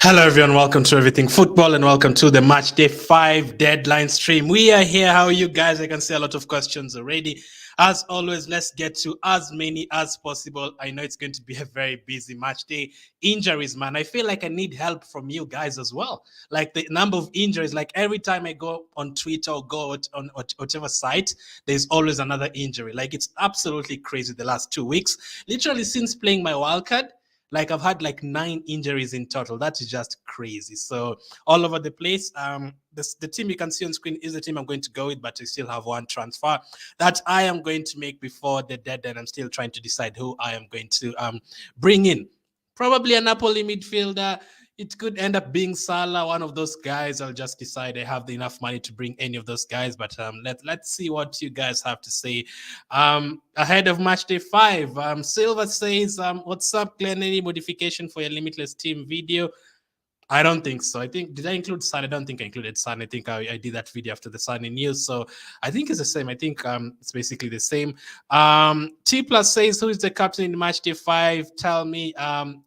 Hello, everyone. Welcome to Everything Football and welcome to the Match Day 5 deadline stream. We are here. How are you guys? I can see a lot of questions already. As always, let's get to as many as possible. I know it's going to be a very busy match day. Injuries, man. I feel like I need help from you guys as well. Like the number of injuries, like every time I go on Twitter or go on whatever site, there's always another injury. Like it's absolutely crazy the last 2 weeks. Literally since playing my wildcard, like I've had like 9 injuries in total. That is just crazy. So all over the place. The team you can see on screen is the team I'm going to go with, but I still have one transfer that I am going to make before the deadline. I'm still trying to decide who I am going to bring in. Probably a Napoli midfielder. It could end up being Salah, one of those guys. I'll just decide I have enough money to bring any of those guys. But let's see what you guys have to say ahead of match day 5. Silva says, what's up, Glenn? Any modification for your limitless team video? I don't think so. I think, did I include Sun? I don't think I included Sun. I think I did that video after the Sun in news. So I think it's the same. I think it's basically the same. T Plus says, who is the captain in match day 5? Tell me.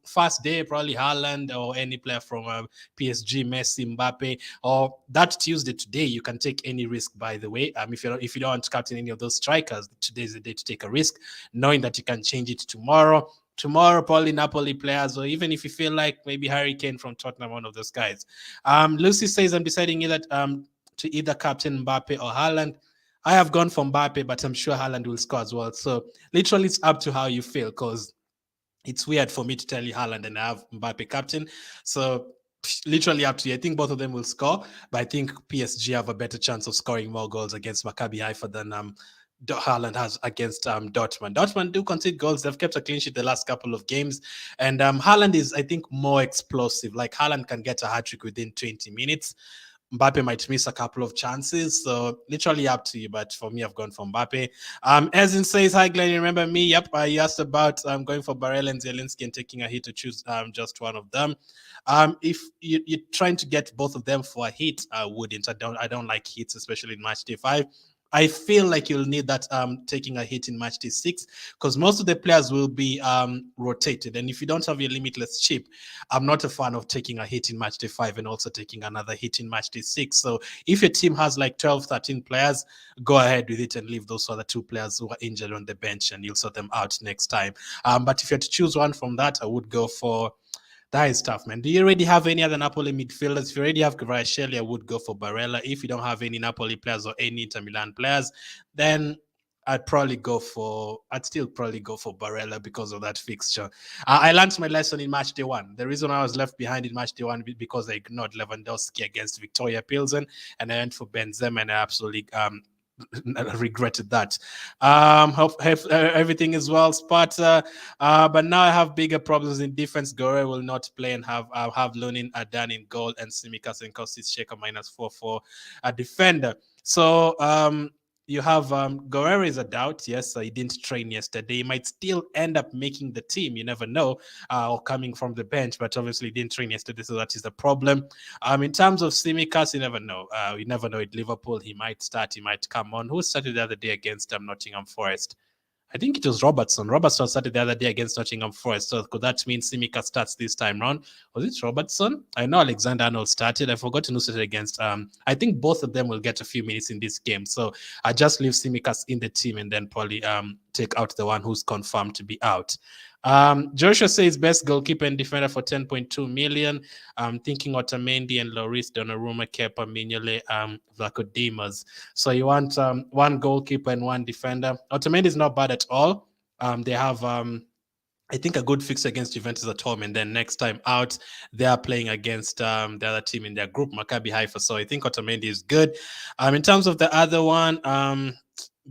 First day, probably Haaland or any player from PSG, Messi, Mbappe. Or that Tuesday today, you can take any risk, by the way. If you don't want to captain any of those strikers, today is the day to take a risk, knowing that you can change it tomorrow. Tomorrow, probably Napoli players, or even if you feel like maybe Harry Kane from Tottenham, one of those guys. Lucy says, I'm deciding either to either captain Mbappe or Haaland. I have gone for Mbappe, but I'm sure Haaland will score as well. So literally, it's up to how you feel, because it's weird for me to tell you Haaland and I have Mbappe captain. So literally up to you. I think both of them will score, but I think PSG have a better chance of scoring more goals against Maccabi Haifa than Haaland has against Dortmund. Dortmund do concede goals. They've kept a clean sheet the last couple of games. And Haaland is, I think, more explosive. Like Haaland can get a hat-trick within 20 minutes. Mbappe might miss a couple of chances. So literally up to you. But for me, I've gone for Mbappe. Ezin says, hi, Glenn. You remember me? Yep. I asked about going for Barella and Zielinski and taking a hit to choose just one of them. If you're trying to get both of them for a hit, I wouldn't. I don't like hits, especially in match day 5. I feel like you'll need that taking a hit in match day 6, because most of the players will be rotated. And if you don't have your limitless chip, I'm not a fan of taking a hit in match day 5 and also taking another hit in match day 6. So if your team has like 12, 13 players, go ahead with it and leave those other 2 players who are injured on the bench, and you'll sort them out next time. But if you had to choose one from that, I would go for... That is tough, man. Do you already have any other Napoli midfielders? If you already have Kvaratskhelia, I would go for Barella. If you don't have any Napoli players or any Inter Milan players, then I'd still probably go for Barella because of that fixture. I learned my lesson in match day 1. The reason I was left behind in match day 1 because I ignored Lewandowski against Victoria Pilsen, and I went for Benzema, and I absolutely regretted that. Hope everything is well, Sparta. But now I have bigger problems in defense. Gore will not play, and have Lunin Adan in goal, and Simikas and Kostis Shaker -4 for a defender. So you have Guerrero is a doubt. Yes, he didn't train yesterday. He might still end up making the team. You never know, or coming from the bench, but obviously he didn't train yesterday, so that is the problem. In terms of Simikas, you never know. You never know. At Liverpool, he might start. He might come on. Who started the other day against Nottingham Forest? I think it was Robertson. Robertson started the other day against Nottingham Forest. So could that mean Simicas starts this time round? Was it Robertson? I know Alexander Arnold started. I forgot who started against. I think both of them will get a few minutes in this game. So I just leave Simicas in the team and then probably take out the one who's confirmed to be out. Joshua says best goalkeeper and defender for 10.2 million. I'm thinking Otamendi and Lloris, Donnarumma, Kepa, Mignolet, Vlachodimos. So you want one goalkeeper and one defender. Otamendi is not bad at all. They have I think a good fix against Juventus at home, and then next time out, they are playing against the other team in their group, Maccabi Haifa. So I think Otamendi is good. In terms of the other one,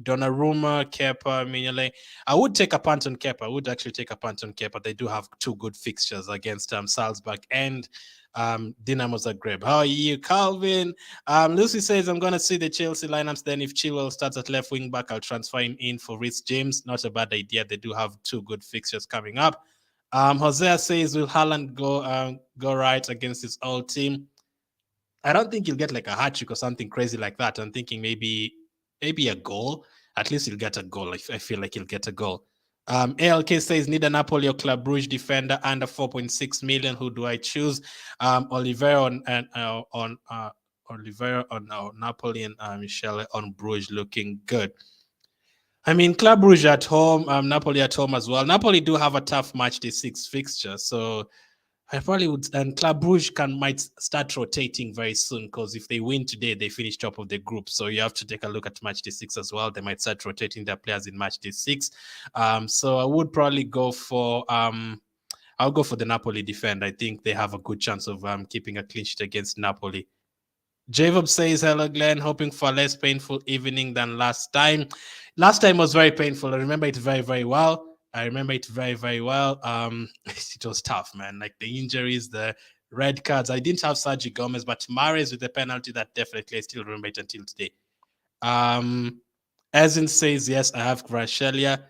Donnarumma, Kepa, Mignolet. I would take a punt on Kepa. I would actually take a punt on Kepa. They do have two good fixtures against Salzburg and Dinamo Zagreb. How are you, Calvin? Lucy says, I'm going to see the Chelsea lineups. Then if Chilwell starts at left wing back, I'll transfer him in for Rhys James. Not a bad idea. They do have two good fixtures coming up. Hosea says, will Haaland go right against his old team? I don't think he'll get like a hat trick or something crazy like that. I'm thinking maybe a goal. At least he'll get a goal. I feel like he'll get a goal. ALK says need a Napoli or Club Brugge defender under 4.6 million. Who do I choose? Oliveira on Napoli and Michele on Bruges looking good. I mean, Club Brugge at home, Napoli at home as well. Napoli do have a tough match day 6 fixture, so I probably would, and Club Brugge might start rotating very soon because if they win today, they finish top of the group. So you have to take a look at match day 6 as well. They might start rotating their players in match day 6. So I would probably go for I'll go for the Napoli defend. I think they have a good chance of keeping a clean sheet against Napoli. Jacob says, hello, Glenn. Hoping for a less painful evening than last time. Last time was very painful. I remember it very, very well. It was tough, man. Like the injuries, the red cards. I didn't have Sergio Gomez, but Mahrez with the penalty, that definitely I still remember it until today. Ezin says, yes, I have Kvaratskhelia.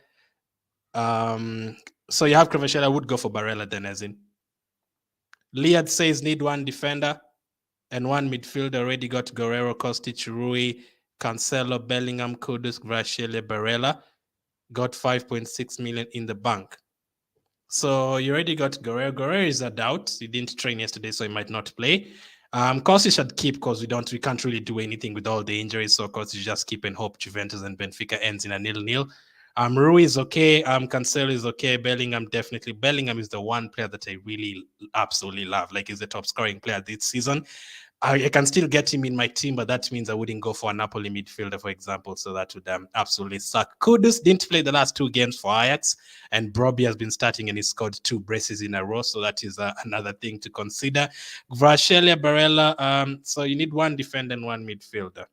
So you have Kvaratskhelia. I would go for Barella then, Ezin. Liad says, need one defender and one midfielder. Already got Guerrero, Kostic, Rui, Cancelo, Bellingham, Kudus, Kvaratskhelia, Barella. Got 5.6 million in the bank. So you already got Guerrero. Guerrero is a doubt. He didn't train yesterday, so he might not play. Kostic should keep because we can't really do anything with all the injuries. So Kostic just keep and hope Juventus and Benfica ends in a 0-0. Rui is okay. Cancelo is okay. Bellingham definitely. Bellingham is the one player that I really absolutely love. Like he's the top scoring player this season. I can still get him in my team, but that means I wouldn't go for a Napoli midfielder, for example. So that would absolutely suck. Kudus didn't play the last 2 games for Ajax, and Brobbey has been starting and he scored 2 braces in a row. So that is another thing to consider. Kvaratskhelia, Barella. So you need one defender and one midfielder.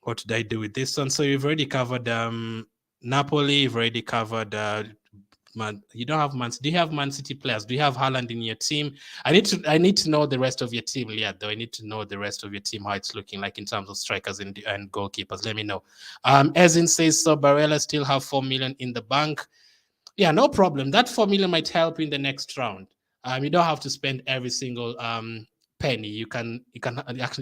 What did I do with this one? So you've already covered Napoli. You've already covered you don't have Man. Do you have Man City players? Do you have Haaland in your team? I need to know the rest of your team, Leah. Though I need to know the rest of your team, how it's looking like in terms of strikers and goalkeepers. Let me know. Ezin says so. Barella still have 4 million in the bank. Yeah, no problem. That 4 million might help in the next round. You don't have to spend every single penny. You can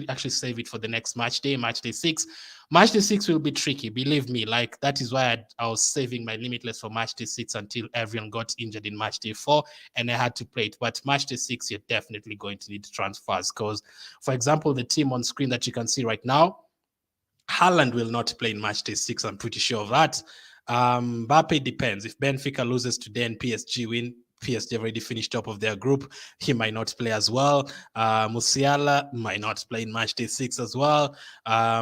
actually save it for the next match day 6. Match day 6 will be tricky, believe me. Like that is why I was saving my limitless for match day 6 until everyone got injured in match day 4 and I had to play it. But match day 6, you're definitely going to need transfers because, for example, the team on screen that you can see right now, Haaland will not play in match day 6. I'm pretty sure of that. Mbappe depends. If Benfica loses today and PSG win, PSG already finished top of their group. He might not play as well. Musiala might not play in match day 6 as well.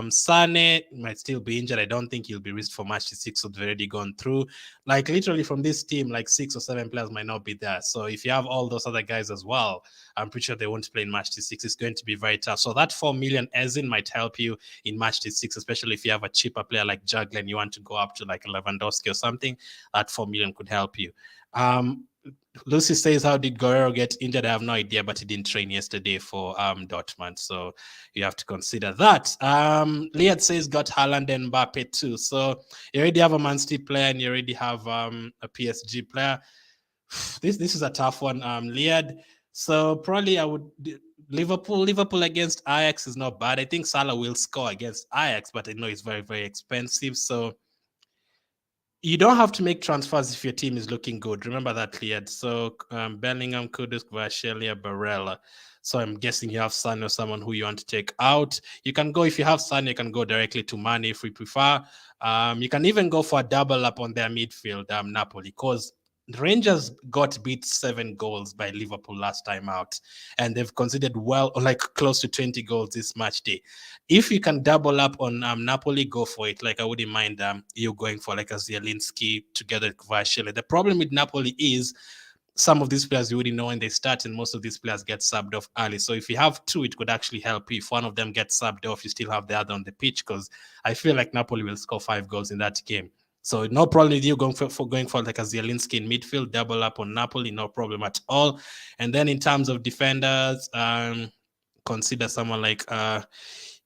Sane might still be injured. I don't think he'll be risked for match day 6. So they've already gone through. Like literally from this team, like 6 or 7 players might not be there. So if you have all those other guys as well, I'm pretty sure they won't play in match day 6. It's going to be very tough. So that 4 million Ezin might help you in match day 6, especially if you have a cheaper player like Jugler and you want to go up to like Lewandowski or something. That 4 million could help you. Lucy says, how did Guerrero get injured? I have no idea, but he didn't train yesterday for Dortmund. So you have to consider that. Liad says, got Haaland and Mbappe too. So you already have a Man City player and you already have a PSG player. This is a tough one, Liad. So probably I would... Liverpool against Ajax is not bad. I think Salah will score against Ajax, but I know it's very, very expensive. So You don't have to make transfers if your team is looking good. Remember that, Liad. So Bellingham, Kudus, Kvaratskhelia, Barella. So I'm guessing you have Son or someone who you want to take out. You can go, if you have Son, you can go directly to Mane if we prefer. You can even go for a double up on their midfield, Napoli, because Rangers got beat 7 goals by Liverpool last time out, and they've conceded like close to 20 goals this match day. If you can double up on Napoli, go for it. Like I wouldn't mind you going for like a Zielinski together with Kvaratskhelia. The problem with Napoli is some of these players you wouldn't know when they start, and most of these players get subbed off early. So if you have two, it could actually help you. If one of them gets subbed off, you still have the other on the pitch, because I feel like Napoli will score 5 goals in that game. So no problem with you going for like a Zielinski in midfield, double up on Napoli, no problem at all. And then in terms of defenders, consider someone like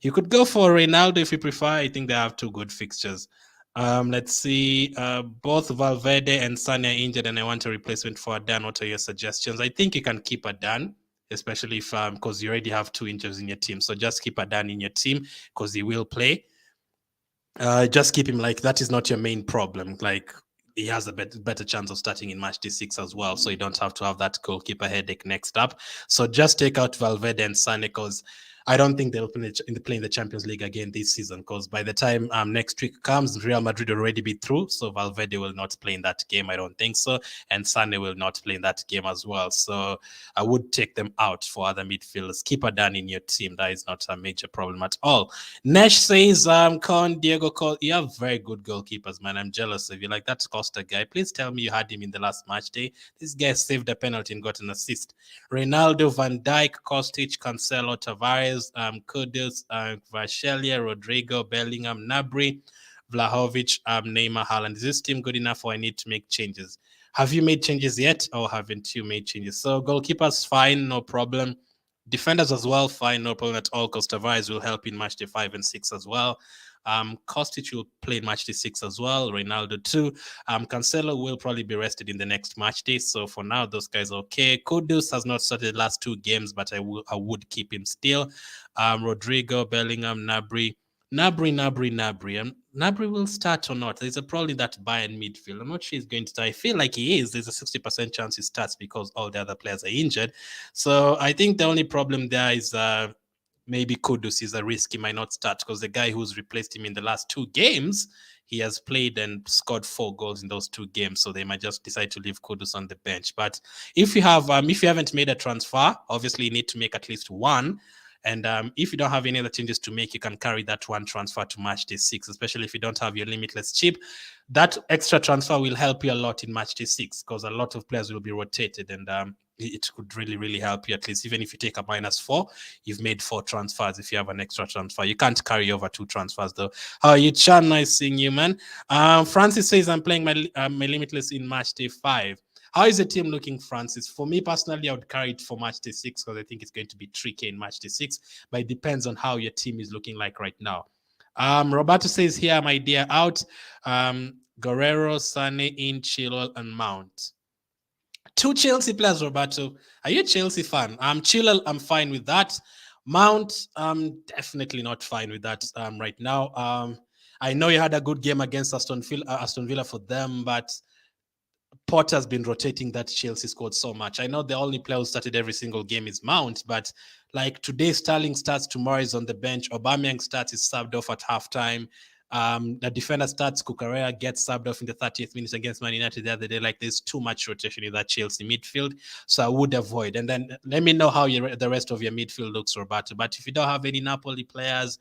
you could go for Ronaldo if you prefer. I think they have 2 good fixtures. Let's see. Both Valverde and Sane are injured, and I want a replacement for Adan. What are your suggestions? I think you can keep Adan, especially if because you already have 2 injuries in your team. So just keep Adan in your team because he will play. Just keep him, like that is not your main problem. Like he has a better chance of starting in match D6 as well, so you don't have to have that goalkeeper headache next up. So just take out Valverde and Sane, because I don't think they'll play in the Champions League again this season, because by the time next week comes, Real Madrid will already be through. So Valverde will not play in that game, I don't think so. And Sane will not play in that game as well. So I would take them out for other midfielders. Keep Adan in your team. That is not a major problem at all. Nesh says, Con, Diego, you have very good goalkeepers, man. I'm jealous of you. Like that Costa guy. Please tell me you had him in the last match day. This guy saved a penalty and got an assist. Ronaldo, Van Dijk, Kostic, Cancelo, Tavares, Kudus, Kvaratskhelia, Rodrigo, Bellingham, Gnabry, Vlahovic, Neymar, Haaland. Is this team good enough, or I need to make changes? Have you made changes yet, or haven't you made changes? So goalkeepers, fine, no problem. Defenders as well, fine, no problem at all, because Tavares will help in match day 5 and 6 as well. Kostic will play in match day 6 as well. Ronaldo too. Cancelo will probably be rested in the next match day. So for now, those guys are okay. Kudus has not started the last 2 games, but I would keep him still. Rodrigo, Bellingham, Gnabry. Gnabry will start or not. There's a probably that Bayern midfield. I'm not sure he's going to start. I feel like he is. There's a 60% chance he starts because all the other players are injured. So I think the only problem there is maybe Kudus is a risk. He might not start because the guy who's replaced him in the last 2 games, he has played and scored 4 goals in those 2 games. So they might just decide to leave Kudus on the bench. But if you haven't made a transfer, obviously you need to make at least one. And if you don't have any other changes to make, you can carry that one transfer to match day 6, especially if you don't have your limitless chip. That extra transfer will help you a lot in match day 6 because a lot of players will be rotated, and it could really, really help you. At least even if you take a -4, you've made 4 transfers if you have an extra transfer. You can't carry over 2 transfers though. How are you, Chan? Nice seeing you, man. Francis says, I'm playing my limitless in match day 5. How is the team looking, Francis? For me personally, I would carry it for match day 6 because I think it's going to be tricky in match day 6, but it depends on how your team is looking like right now. Roberto says, here, my dear, out. Guerrero, Sane, in, Chilwell, and Mount. 2 Chelsea players, Roberto. Are you a Chelsea fan? Chilwell, I'm fine with that. Mount, I'm definitely not fine with that right now. I know you had a good game against Aston Villa for them, but Potter's been rotating that Chelsea squad so much. I know the only player who started every single game is Mount, but like today, Sterling starts, tomorrow is on the bench. Aubameyang starts, is subbed off at halftime. The defender starts, Cucurella gets subbed off in the 30th minute against Man United the other day. Like there's too much rotation in that Chelsea midfield, so I would avoid. And then let me know how the rest of your midfield looks, Roberto. But if you don't have any Napoli players,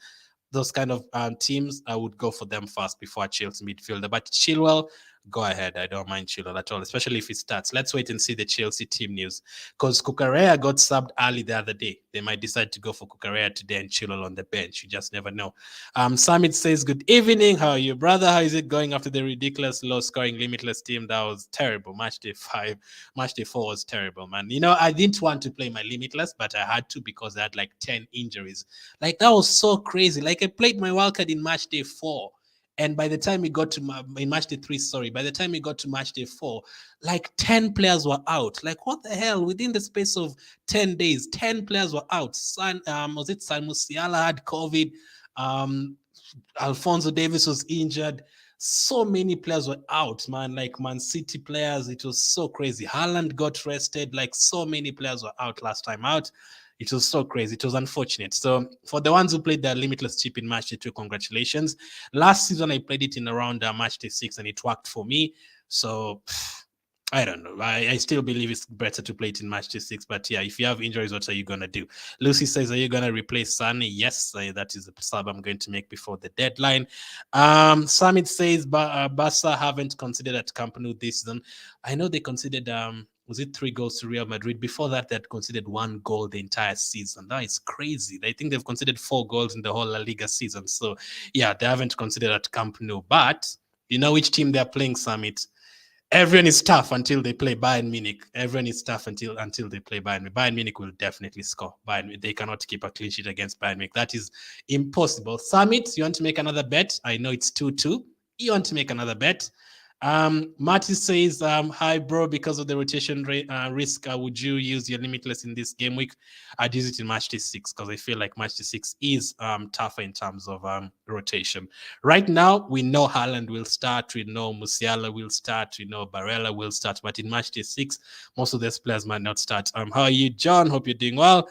those kind of teams, I would go for them first before a Chelsea midfielder. But Chilwell, go ahead. I don't mind Chilwell at all, especially if it starts. Let's wait and see the Chelsea team news. Because Cucurella got subbed early the other day. They might decide to go for Cucurella today and Chilwell on the bench. You just never know. Samit says, good evening. How are you, brother? How is it going after the ridiculous low-scoring limitless team? That was terrible. Match day 5. Match day 4 was terrible, man. You know, I didn't want to play my limitless, but I had to because I had like 10 injuries. Like, that was so crazy. Like, I played my wildcard in match day 4. And by the time we got to in match day 3, by the time we got to match day 4, like 10 players were out. Like, what the hell? Within the space of 10 days, 10 players were out. San Musiala had COVID. Alfonso Davis was injured. So many players were out, man. Like Man City players, it was so crazy. Haaland got rested. Like so many players were out last time out. It was so crazy. It was unfortunate. So for the ones who played their limitless chip in match day 2, congratulations. Last season I played it in around match day 6 and it worked for me. So I don't know. I still believe it's better to play it in match day 6. But yeah, if you have injuries, what are you going to do? Lucy says, are you going to replace Sane? Yes, that is the sub I'm going to make before the deadline. Samit says, Barca haven't considered at Camp Nou this season. I know they considered, was it 3 goals to Real Madrid? Before that, they had considered 1 goal the entire season. That is crazy. I think they've considered 4 goals in the whole La Liga season. So yeah, they haven't considered at Camp Nou. But you know which team they're playing, Summit? Everyone is tough until they play Bayern Munich. Everyone is tough until they play Bayern Munich. Bayern Munich will definitely score. They cannot keep a clean sheet against Bayern Munich. That is impossible. Summit, you want to make another bet? I know it's 2-2. You want to make another bet? Marty says, hi, bro, because of the rotation risk, would you use your limitless in this game week? I'd use it in match day 6 because I feel like match day 6 is tougher in terms of rotation. Right now, we know Haaland will start, we know Musiala will start, we know Barella will start, but in match day 6, most of those players might not start. How are you, John? Hope you're doing well.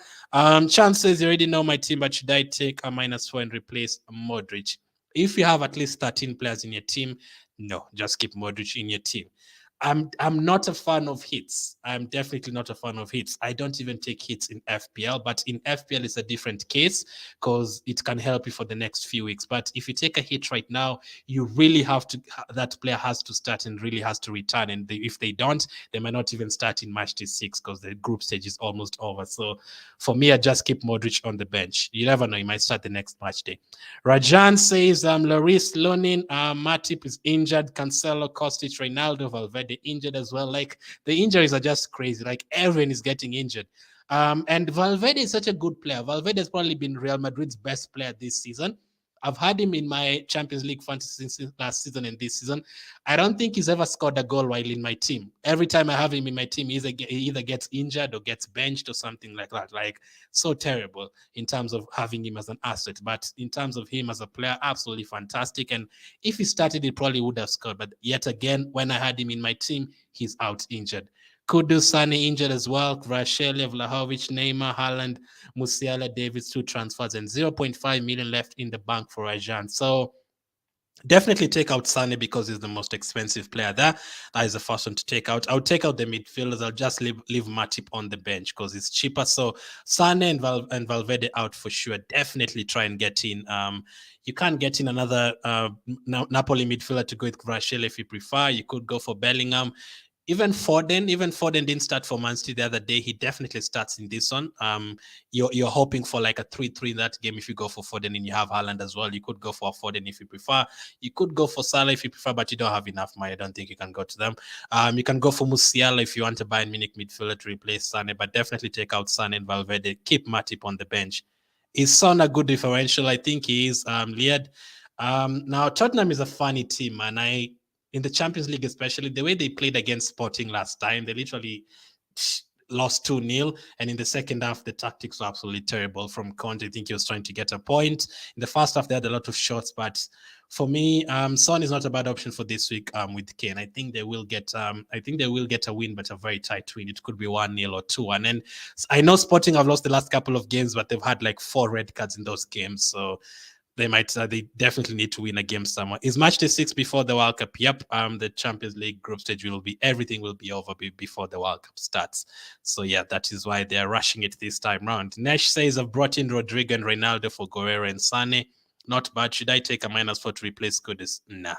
Chan says, you already know my team, but should I take a -4 and replace Modric? If you have at least 13 players in your team, no, just keep Modric in your team. I'm not a fan of hits. I'm definitely not a fan of hits. I don't even take hits in FPL, but in FPL it's a different case because it can help you for the next few weeks. But if you take a hit right now, you really have to, that player has to start and really has to return. And if they don't, they might not even start in match day 6 because the group stage is almost over. So for me, I just keep Modric on the bench. You never know, he might start the next match day. Rajan says, Loris Lonin, Matip is injured, Cancelo, Kostic, Ronaldo, Valverde injured as well. Like the injuries are just crazy. Like everyone is getting injured. And Valverde is such a good player. Valverde has probably been Real Madrid's best player this season. I've had him in my Champions League fantasy since last season and this season. I don't think he's ever scored a goal while in my team. Every time I have him in my team, he either gets injured or gets benched or something like that. Like, so terrible in terms of having him as an asset. But in terms of him as a player, absolutely fantastic. And if he started, he probably would have scored. But yet again, when I had him in my team, he's out injured. Kudus, Sane injured as well. Kvaratskhelia, Vlahovic, Neymar, Haaland, Musiala, Davids, 2 transfers, and 0.5 million left in the bank for Rajan. So definitely take out Sane because he's the most expensive player there. That is the first one to take out. I'll take out the midfielders. I'll just leave Matip on the bench because it's cheaper. So Sane and Valverde out for sure. Definitely try and get in. You can't get in another Napoli midfielder to go with Kvaratskhelia if you prefer. You could go for Bellingham. Even Foden didn't start for Man City the other day. He definitely starts in this one. You're hoping for like a 3-3 in that game if you go for Foden and you have Haaland as well. You could go for Foden if you prefer. You could go for Salah if you prefer, but you don't have enough money. I don't think you can go to them. You can go for Musiala if you want to buy a Munich midfielder to replace Sane, but definitely take out Sane and Valverde. Keep Matip on the bench. Is Son a good differential? I think he is, Liad. Now, Tottenham is a funny team, and in the Champions League, especially the way they played against Sporting last time, they literally lost 2-0. And in the second half, the tactics were absolutely terrible from Conte. I think he was trying to get a point. In the first half, they had a lot of shots, but for me, Son is not a bad option for this week with Kane. I think they will get a win, but a very tight win. It could be 1-0 or 2-1. And I know Sporting have lost the last couple of games, but they've had like 4 red cards in those games. So they definitely need to win against someone. Is match day 6 before the World Cup? Yep. The Champions League group stage everything will be over before the World Cup starts. So yeah, that is why they're rushing it this time round. Nesh says, I've brought in Rodrigo and Ronaldo for Guerrero and Sane. Not bad. Should I take a -4 to replace Kudus? Nah.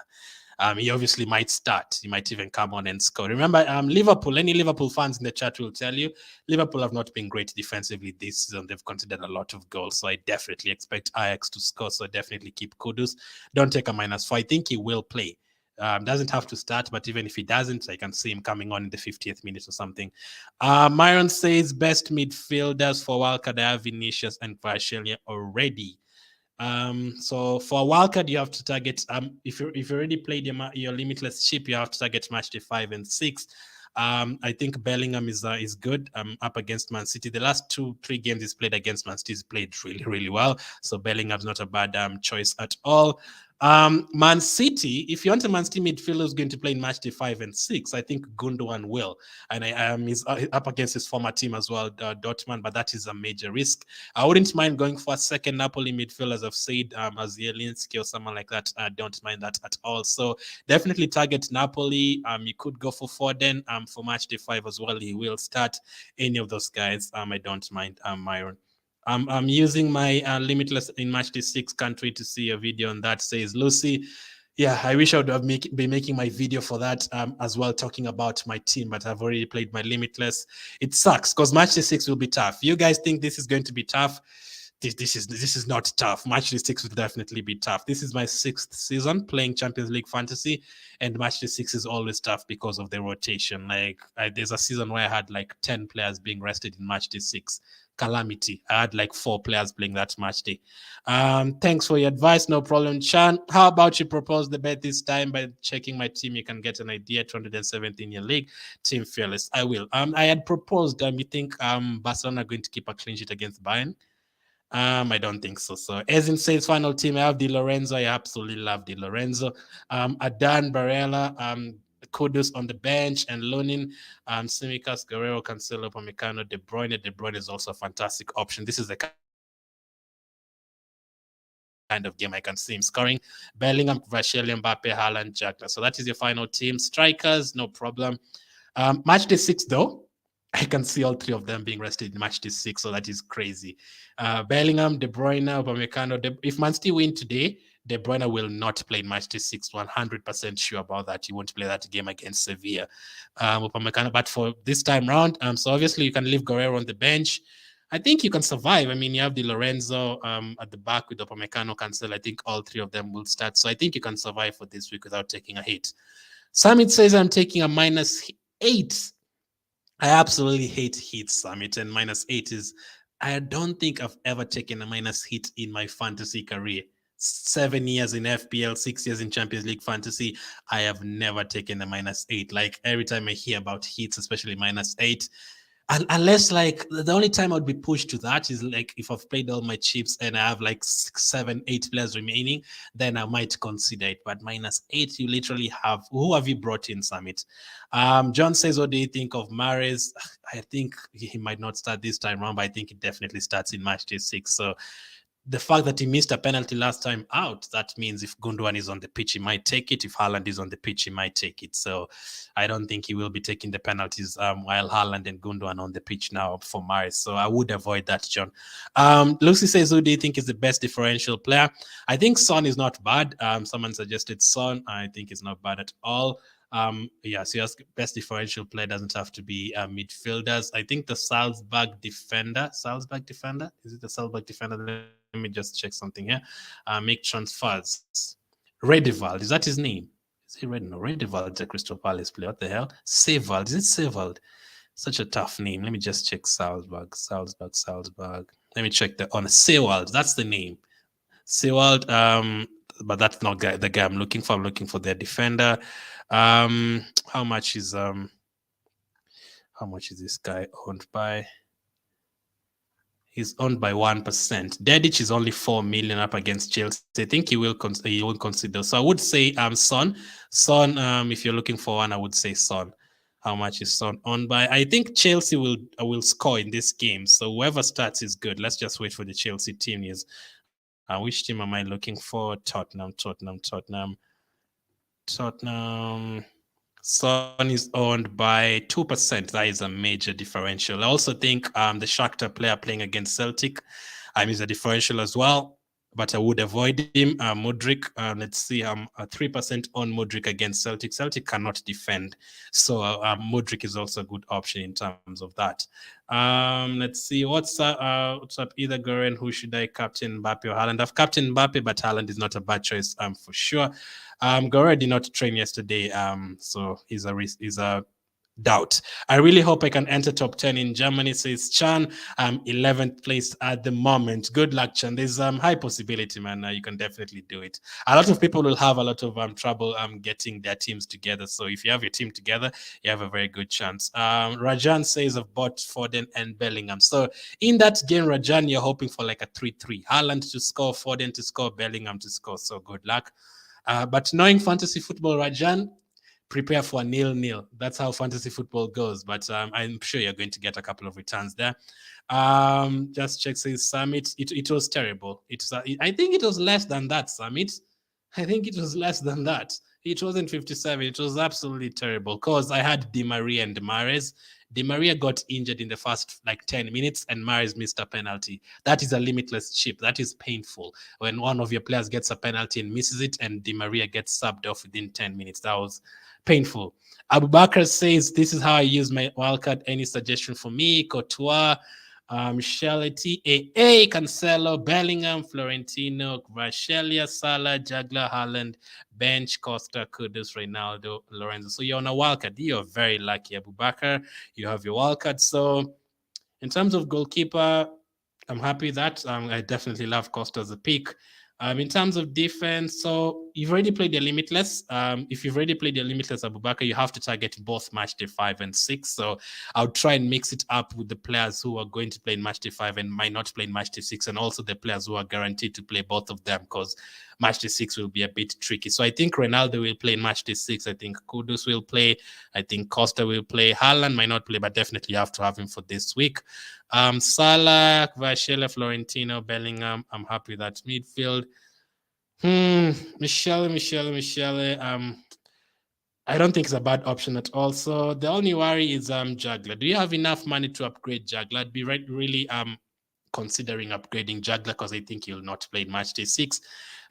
He obviously might start. He might even come on and score. Remember, Liverpool, any Liverpool fans in the chat will tell you, Liverpool have not been great defensively this season. They've conceded a lot of goals. So I definitely expect Ajax to score. So definitely keep Kudus. Don't take a -4. I think he will play. Doesn't have to start, but even if he doesn't, I can see him coming on in the 50th minute or something. Myron says, best midfielders for Wildcard, I have Vinicius and Kvaratskhelia already. So for a wildcard, you have to target if you already played your limitless chip, you have to target match day 5 and 6. I think Bellingham is good up against Man City. The last 2-3 games he's played against Man City, he's played really, really well. So Bellingham's not a bad choice at all. Man City, if you want a Man City midfielder who's going to play in match day 5 and 6, I think Gundogan will. And he's up against his former team as well, Dortmund, but that is a major risk. I wouldn't mind going for a second Napoli midfielder, as I've said, as Zielinski or someone like that. I don't mind that at all. So definitely target Napoli. You could go for Foden for match day 5 as well. He will start any of those guys. I don't mind Myron. I'm using my Limitless in Match Day 6 country to see a video on that, says Lucy. Yeah, I wish I would have been making my video for that as well, talking about my team, but I've already played my Limitless. It sucks because Match Day 6 will be tough. You guys think this is going to be tough? This is not tough. Match Day 6 will definitely be tough. This is my 6th season playing Champions League Fantasy, and Match Day 6 is always tough because of the rotation. Like there's a season where I had like 10 players being rested in Match Day 6. Calamity. I had like 4 players playing that match day. Thanks for your advice. No problem, Chan. How about you propose the bet this time by checking my team? You can get an idea. 217 in your league. Team Fearless. I will. I had proposed. You think Barcelona are going to keep a clean sheet against Bayern? I don't think so. So, as in says final team, I have Di Lorenzo. I absolutely love Di Lorenzo. Adan Barella, Kudus on the bench, and Lunin, Simicas, Guerrero, Cancelo, Pamecano, De Bruyne. De Bruyne is also a fantastic option. This is the kind of game I can see him scoring. Bellingham, Kvaratskhelia, Mbappe, Haaland, Jagger. So that is your final team. Strikers, no problem. Match day 6, though. I can see all 3 of them being rested in match day 6, so that is crazy. Bellingham, De Bruyne, Upamecano. If Man City win today, De Bruyne will not play in match day 6. 100% sure about that. He won't play that game against Sevilla. Upamecano, but for this time round, so obviously you can leave Guerrero on the bench. I think you can survive. I mean, you have Di Lorenzo at the back with Upamecano, Cancel. I think all 3 of them will start. So I think you can survive for this week without taking a hit. Summit says I'm taking a -8. I absolutely hate hit, Summit, and -8 is. I don't think I've ever taken a minus hit in my fantasy career. 7 years in FPL, 6 years in Champions League fantasy. I have never taken a -8. Like every time I hear about hits, especially -8, unless like the only time I'd be pushed to that is like if I've played all my chips and I have like 6, 7, 8 players remaining, then I might consider it. But -8, you literally have. Who have you brought in, Summit? John says, what do you think of Mahrez? I think he might not start this time around, but I think it definitely starts in match day 6. So the fact that he missed a penalty last time out, that means if Gundogan is on the pitch, he might take it. If Haaland is on the pitch, he might take it. So I don't think he will be taking the penalties while Haaland and Gundogan on the pitch now for Mahrez. So I would avoid that, John. Lucy says, who do you think is the best differential player? I think Son is not bad. Someone suggested Son. I think it's not bad at all. Yeah, so your best differential player doesn't have to be midfielders. I think the Salzburg defender, is it the Salzburg defender? Let me just check something here. Make transfers. Redevald, is that his name? Is he Red? No, Redevald is a Crystal Palace player. What the hell? Sevald, is it Sevald? Such a tough name. Let me just check Salzburg. Let me check the on Sewald. That's the name. Sewald. But that's not the guy I'm looking for. I'm looking for their defender. How much is this guy owned by? He's owned by 1%. Dedic is only 4 million up against Chelsea. I think he will consider. So I would say Son. If you're looking for one, I would say Son. How much is Son owned by? I think Chelsea will score in this game. So whoever starts is good. Let's just wait for the Chelsea team. Which team am I looking for? Tottenham. Son is owned by 2%. That is a major differential. I also think the Shakhtar player playing against Celtic is a differential as well, but I would avoid him. Mudryk, let's see, 3% on Mudryk against Celtic. Celtic cannot defend, so Mudryk is also a good option in terms of that. Let's see, what's up? Either Goren, who should I captain, Mbappe or Haaland? I've captained Mbappe, but Haaland is not a bad choice for sure. Gore did not train yesterday, so he's a doubt. I really hope I can enter top 10 in Germany, says Chan. I'm 11th place at the moment. Good luck, Chan. There's high possibility, man. You can definitely do it. A lot of people will have a lot of trouble getting their teams together. So if you have your team together, you have a very good chance. Rajan says I've bought Foden and Bellingham. So in that game, Rajan, you're hoping for like a 3-3. Haaland to score, Foden to score, Bellingham to score. So good luck. But knowing fantasy football, Rajan, prepare for a 0-0. That's how fantasy football goes. But I'm sure you're going to get a couple of returns there. Just check says Summit. It was terrible. I think it was less than that, Summit. I think it was less than that. It wasn't 57. It was absolutely terrible because I had Di Maria and Mahrez. Di Maria got injured in the first like 10 minutes and Mahrez missed a penalty. That is a limitless chip. That is painful. When one of your players gets a penalty and misses it and Di Maria gets subbed off within 10 minutes. That was painful. Abu Bakr says, this is how I use my wildcard. Any suggestion for me? Courtois, Shelley, A, Cancelo, Bellingham, Florentino, Kvaratskhelia, Salah, Jagler, Haaland, bench, Costa, Kudus, Ronaldo, Lorenzo. So you're on a wildcard. You're very lucky, Abu Bakr. You have your wildcard. So in terms of goalkeeper, I'm happy that I definitely love Costa as a pick. In terms of defense, so you've already played the Limitless. If you've already played the Limitless, Abubakar, you have to target both Match Day 5 and 6. So I'll try and mix it up with the players who are going to play in Match Day 5 and might not play in Match Day 6, and also the players who are guaranteed to play both of them, because Match Day 6 will be a bit tricky. So I think Ronaldo will play in Match Day 6. I think Kudus will play. I think Costa will play. Haaland might not play, but definitely you have to have him for this week. Salah, Kvaratskhelia, Florentino, Bellingham. I'm happy with that midfield. Michelle. I don't think it's a bad option at all. So the only worry is Juggler. Do you have enough money to upgrade Juggler? I'd be really considering upgrading Juggler because I think he'll not play in Match Day 6.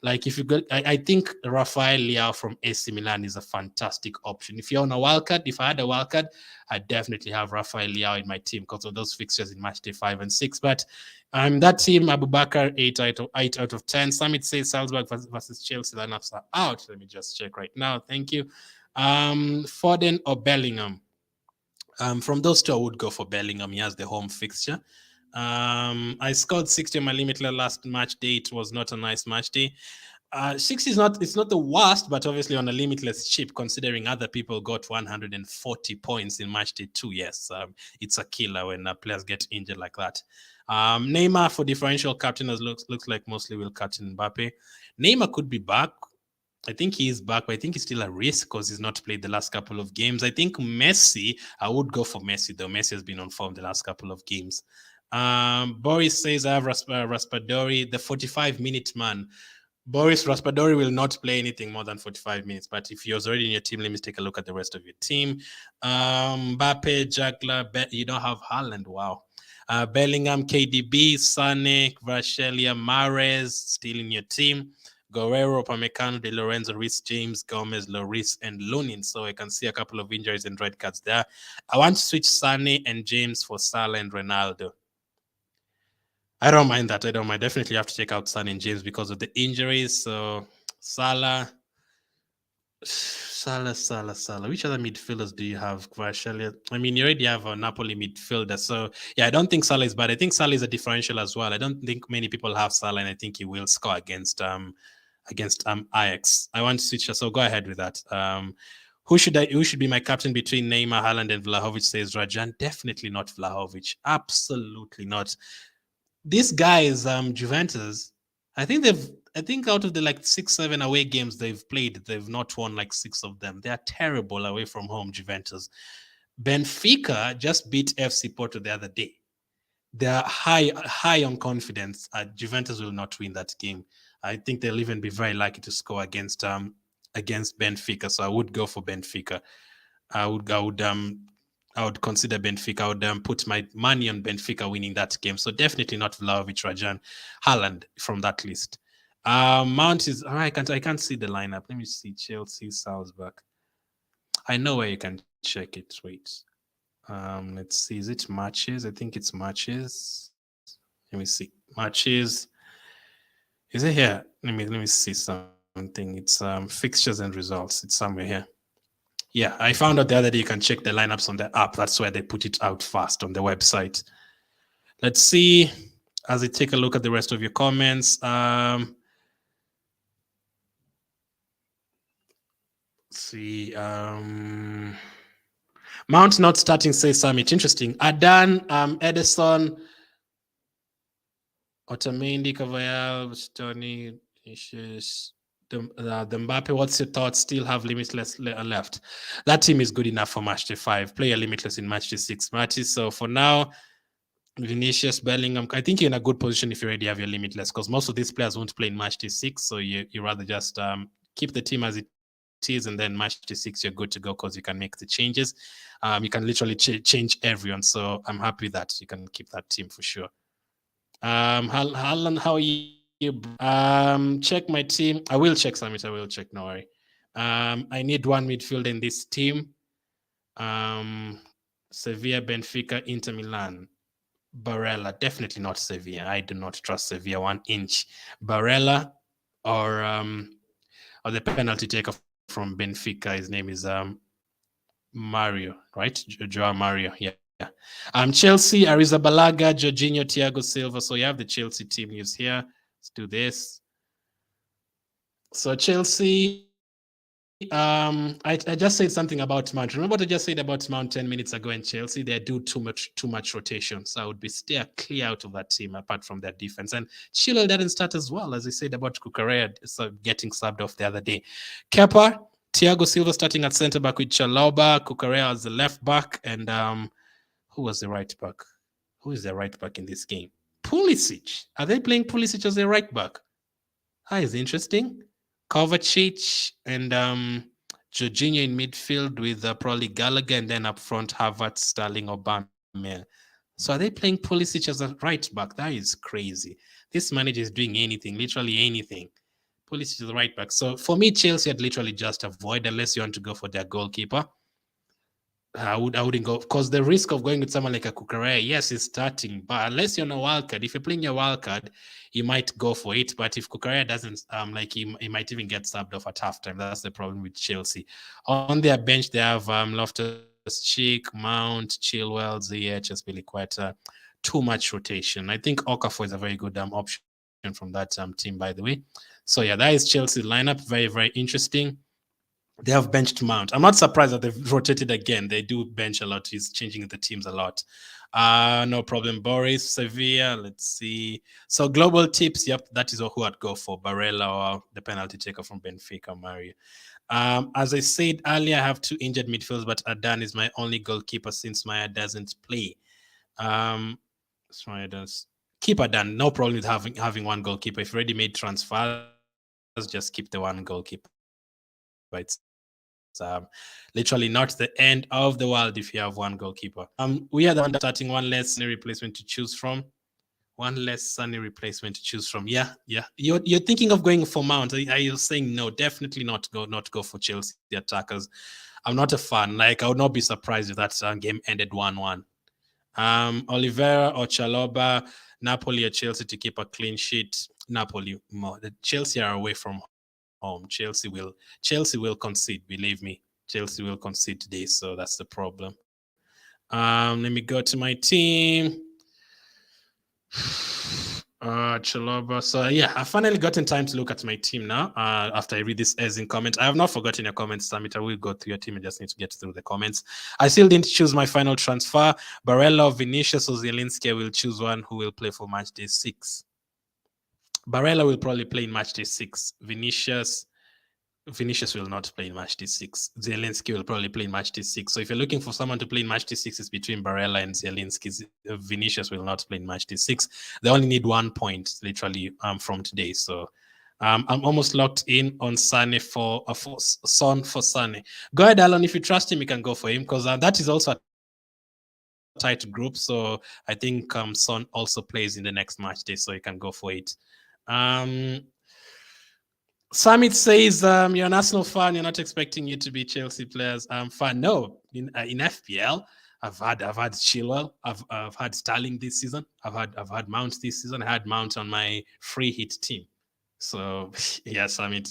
Like if you go, I think Rafael Leao from AC Milan is a fantastic option. If you're on a wildcard, if I had a wildcard, I'd definitely have Rafael Leao in my team because of those fixtures in Match Day 5 and 6. But that team, Abu Bakr, 8 out of 10. Summit says Salzburg versus Chelsea lineups are out. Let me just check right now. Thank you. Foden or Bellingham? From those two, I would go for Bellingham. He has the home fixture. I scored 60 on my limit last match day. It was not a nice match day. 60 is not, it's not the worst, but obviously on a limitless chip, considering other people got 140 points in match day 2. Yes, it's a killer when players get injured like that. Neymar for differential captain as looks like mostly will captain Mbappe. Neymar could be back. I think he is back, but I think he's still a risk because he's not played the last couple of games. I think Messi, I would go for Messi, though. Messi has been on form the last couple of games. Boris says, I have Raspadori, the 45-minute man. Boris, Raspadori will not play anything more than 45 minutes, but if he was already in your team, let me take a look at the rest of your team. Mbappe, Jagler, you don't have Haaland. Wow. Bellingham, KDB, Sane, Kvaratskhelia, Mahrez, still in your team. Guerrero, Pamecano, De Lorenzo, Reece James, Gomez, Lloris, and Lunin. So I can see a couple of injuries and red cards there. I want to switch Sane and James for Salah and Ronaldo. I don't mind that. I don't mind. Definitely have to check out Sane and James because of the injuries. So Salah. Which other midfielders do you have? I mean, you already have a Napoli midfielder. So, yeah, I don't think Salah is bad. I think Salah is a differential as well. I don't think many people have Salah, and I think he will score against Ajax. I want to switch, so go ahead with that. Who should be my captain between Neymar, Haaland, and Vlahovic, says Rajan. Definitely not Vlahovic. Absolutely not. These guys, Juventus, I think out of the like 6-7 away games they've played, they've not won like 6 of them. They are terrible away from home, Juventus. Benfica just beat FC Porto the other day. They are high on confidence. Juventus will not win that game. I think they'll even be very likely to score against Benfica. So I would go for Benfica. I would consider Benfica. I would put my money on Benfica winning that game. So definitely not Vlahovic, Rajan, Haaland from that list. Mount is I can't see the lineup. Let me see. Chelsea, Salzburg. I know where you can check it. Wait. Let's see. Is it matches? I think it's matches. Let me see. Matches. Is it here? Let me see something. It's fixtures and results. It's somewhere here. Yeah, I found out the other day you can check the lineups on the app. That's where they put it out fast on the website. Let's see as I take a look at the rest of your comments. See, Mount not starting, say Summit. Interesting. Adan, Edison, Otamendi, Cavallal, Tony, Issues, the Mbappe. What's your thoughts? Still have Limitless left. That team is good enough for match 5. Play a Limitless in match 6 matches. So for now, Vinicius, Bellingham, I think you're in a good position if you already have your Limitless, because most of these players won't play in match 6. So you rather just keep the team as it is, and then match 6 you're good to go because you can make the changes. You can literally change everyone. So I'm happy that you can keep that team for sure. Harlan, how are you? Check my team. I will check Summit. I will check. No worry. I need one midfield in this team. Sevilla, Benfica, Inter Milan. Barella, definitely not Sevilla. I do not trust Sevilla 1 inch. Barella or the penalty taker from Benfica. His name is Mario, right? Joao Mario. Yeah. Chelsea, Arrizabalaga, Jorginho, Thiago Silva. So you have the Chelsea team news here. Let's do this. So Chelsea, I just said something about Mount. Remember what I just said about Mount 10 minutes ago in Chelsea? They do too much rotation. So I would be steer clear out of that team apart from their defense. And Chilwell didn't start as well, as I said about Cucurella getting subbed off the other day. Kepa, Thiago Silva starting at centre back with Chalobah, Cucurella as the left back, and who was the right back? Who is the right back in this game? Pulisic. Are they playing Pulisic as a right back? That is interesting. Kovacic and Jorginho in midfield with probably Gallagher, and then up front Havertz, Sterling, Aubameyang. So are they playing Pulisic as a right back? That is crazy. This manager is doing anything, literally anything. Pulisic is the right back. So for me, Chelsea had literally just avoid unless you want to go for their goalkeeper. I wouldn't go, because the risk of going with someone like a Cucurella, yes, is starting, but unless you're on a wild card, if you're playing your wild card, you might go for it. But if Cucurella doesn't, he might even get subbed off at halftime. That's the problem with Chelsea. On their bench, they have Loftus-Cheek, Mount, Chilwell, Ziyech, just really quite too much rotation. I think Okafor is a very good option from that team, by the way. So yeah, that is Chelsea's lineup. Very, very interesting. They have benched Mount. I'm not surprised that they've rotated again. They do bench a lot. He's changing the teams a lot. No problem. Boris, Sevilla. Let's see. So global tips. Yep, that is who I'd go for. Barella or the penalty taker from Benfica, Mario. As I said earlier, I have 2 injured midfielders, but Adan is my only goalkeeper since Maya doesn't play. Keep Adan. No problem with having one goalkeeper. If you already made transfers, just keep the one goalkeeper. It's literally not the end of the world if you have one goalkeeper. We are the one starting one less Sunny replacement to choose from. One less Sunny replacement to choose from. Yeah. You're thinking of going for Mount. Are you saying no? Definitely not go for Chelsea attackers. I'm not a fan. Like, I would not be surprised if that game ended 1-1. Oliveira or Chalobah, Napoli or Chelsea to keep a clean sheet. Napoli more. The Chelsea are away from home. Chelsea will concede, believe me. Chelsea will concede today, so that's the problem. Let me go to my team. Chalobah. So yeah, I finally gotten time to look at my team now. After I read this as in comment, I have not forgotten your comments, Summit. I will go through your team. I just need to get through the comments. I still didn't choose my final transfer. Barella, Vinicius, or Zielinski. I will choose one who will play for match day 6. Barella will probably play in match day 6. Vinicius will not play in match day 6. Zielinski will probably play in match day 6. So if you're looking for someone to play in match day 6, it's between Barella and Zielinski. Vinicius will not play in match day 6. They only need 1 point, literally, from today. So I'm almost locked in on Sane for Son for Sane. Go ahead, Alan. If you trust him, you can go for him, because that is also a tight group. So I think Son also plays in the next match day, so you can go for it. Summit says you're an Arsenal fan. You're not expecting you to be Chelsea players. Fan. No, in FPL, I've had Chilwell. I've had Sterling this season. I've had Mount this season. I had Mount on my free hit team. So yes, I mean,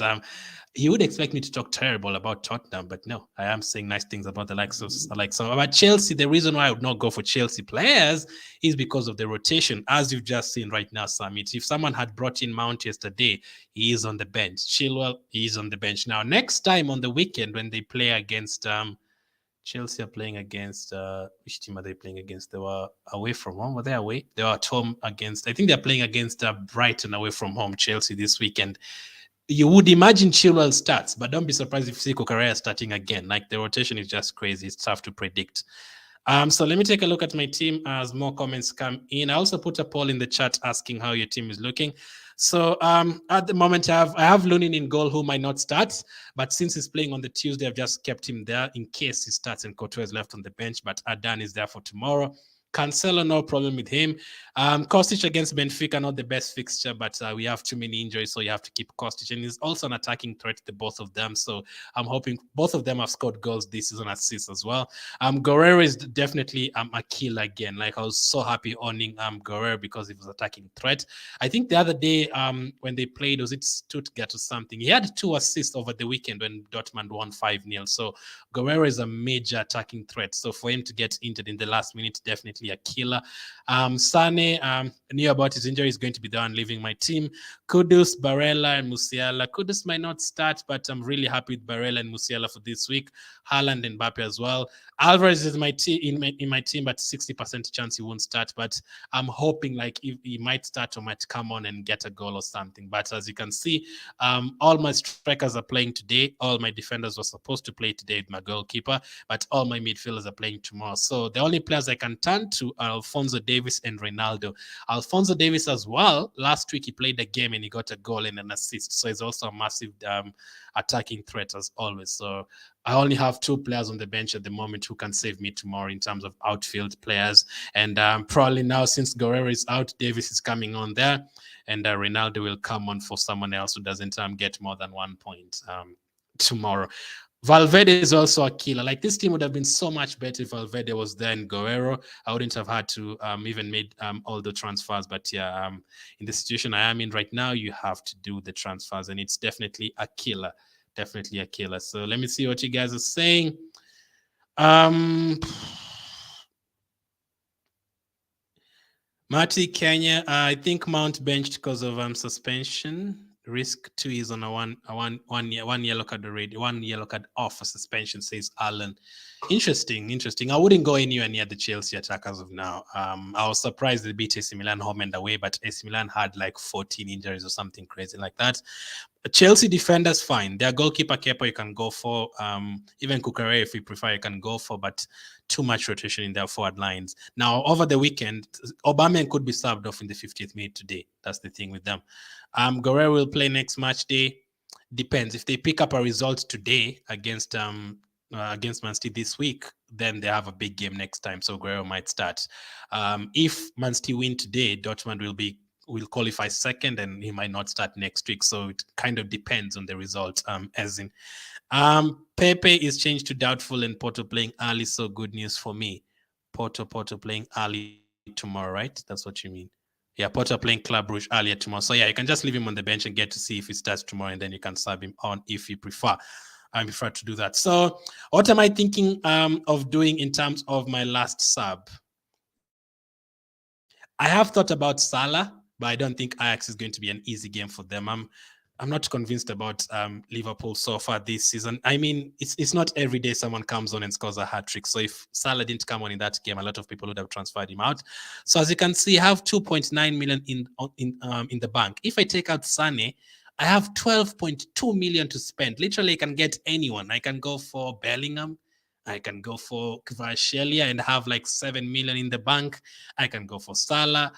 you would expect me to talk terrible about Tottenham, but no, I am saying nice things about the likes of so about Chelsea. The reason why I would not go for Chelsea players is because of the rotation, as you've just seen right now, Summit. If someone had brought in Mount yesterday, he is on the bench. Chilwell, he is on the bench now. Next time on the weekend when they play against Chelsea are playing against which team are they playing against? They were away from home. Were they away? They were at home against. I think they're playing against Brighton away from home. Chelsea this weekend. You would imagine Chilwell starts, but don't be surprised if Siko Correa starting again. Like the rotation is just crazy. It's tough to predict. So let me take a look at my team as more comments come in. I also put a poll in the chat asking how your team is looking. So at the moment, I have Lunin in goal, who might not start, but since he's playing on the Tuesday, I've just kept him there in case he starts and Courtois is left on the bench. But Adan is there for tomorrow. Cancelo, no problem with him. Kostic against Benfica, not the best fixture, but we have too many injuries, so you have to keep Kostic. And he's also an attacking threat to both of them. So I'm hoping both of them have scored goals this season, assists as well. Guerrero is definitely a killer again. Like I was so happy owning Guerrero because he was attacking threat. I think the other day when they played, was it Stuttgart or something? He had 2 assists over the weekend when Dortmund won 5-0. So Guerrero is a major attacking threat. So for him to get injured in the last minute, definitely a killer. Sane, knew about his injury, is going to be the one leaving my team. Kudus, Barella, and Musiala. Kudus might not start, but I'm really happy with Barella and Musiala for this week. Haaland and Mbappe as well. Alvarez is my team in my team, but 60% chance he won't start. But I'm hoping like if he might start or might come on and get a goal or something. But as you can see, all my strikers are playing today. All my defenders were supposed to play today with my goalkeeper, but all my midfielders are playing tomorrow. So the only players I can turn to are Alphonso Davies and Ronaldo. Alphonso Davies as well. Last week he played a game and he got a goal and an assist. So he's also a massive attacking threat as always. So I only have 2 players on the bench at the moment who can save me tomorrow in terms of outfield players. And probably now, since Guerrero is out, Davis is coming on there, and Ronaldo will come on for someone else who doesn't get more than 1 point tomorrow. Valverde is also a killer. Like this team would have been so much better if Valverde was there and Guerrero. I wouldn't have had to even made all the transfers. But yeah, in the situation I am in right now, you have to do the transfers, and it's definitely a killer. Definitely a killer. So let me see what you guys are saying. Marty Kenya, I think Mount benched because of suspension. Risk 2 is on a one yellow card already, 1 yellow card off for suspension, says Alan. Interesting. I wouldn't go anywhere near the Chelsea attack as of now. I was surprised they beat AC Milan home and away, but AC Milan had like 14 injuries or something crazy like that. Chelsea defenders, fine. Their goalkeeper Kepa you can go for. Even Kukurea, if you prefer, you can go for, but too much rotation in their forward lines. Now, over the weekend, Aubameyang could be subbed off in the 50th minute today. That's the thing with them. Guerrero will play next match day. Depends. If they pick up a result today against Man City this week, then they have a big game next time. So Guerrero might start. If Man City win today, Dortmund will qualify second, and he might not start next week. So it kind of depends on the result. As in, Pepe is changed to doubtful and Porto playing early. So good news for me. Porto playing early tomorrow, right? That's what you mean. Yeah, Porto playing Club Brugge earlier tomorrow. So yeah, you can just leave him on the bench and get to see if he starts tomorrow, and then you can sub him on if you prefer. I prefer to do that. So what am I thinking of doing in terms of my last sub? I have thought about Salah, but I don't think Ajax is going to be an easy game for them. I'm not convinced about Liverpool so far this season. I mean, it's not every day someone comes on and scores a hat trick. So if Salah didn't come on in that game, a lot of people would have transferred him out. So as you can see, I have 2.9 million in the bank. If I take out Sane, I have 12.2 million to spend. Literally, I can get anyone. I can go for Bellingham. I can go for Kvaratskhelia and have like 7 million in the bank. I can go for Salah.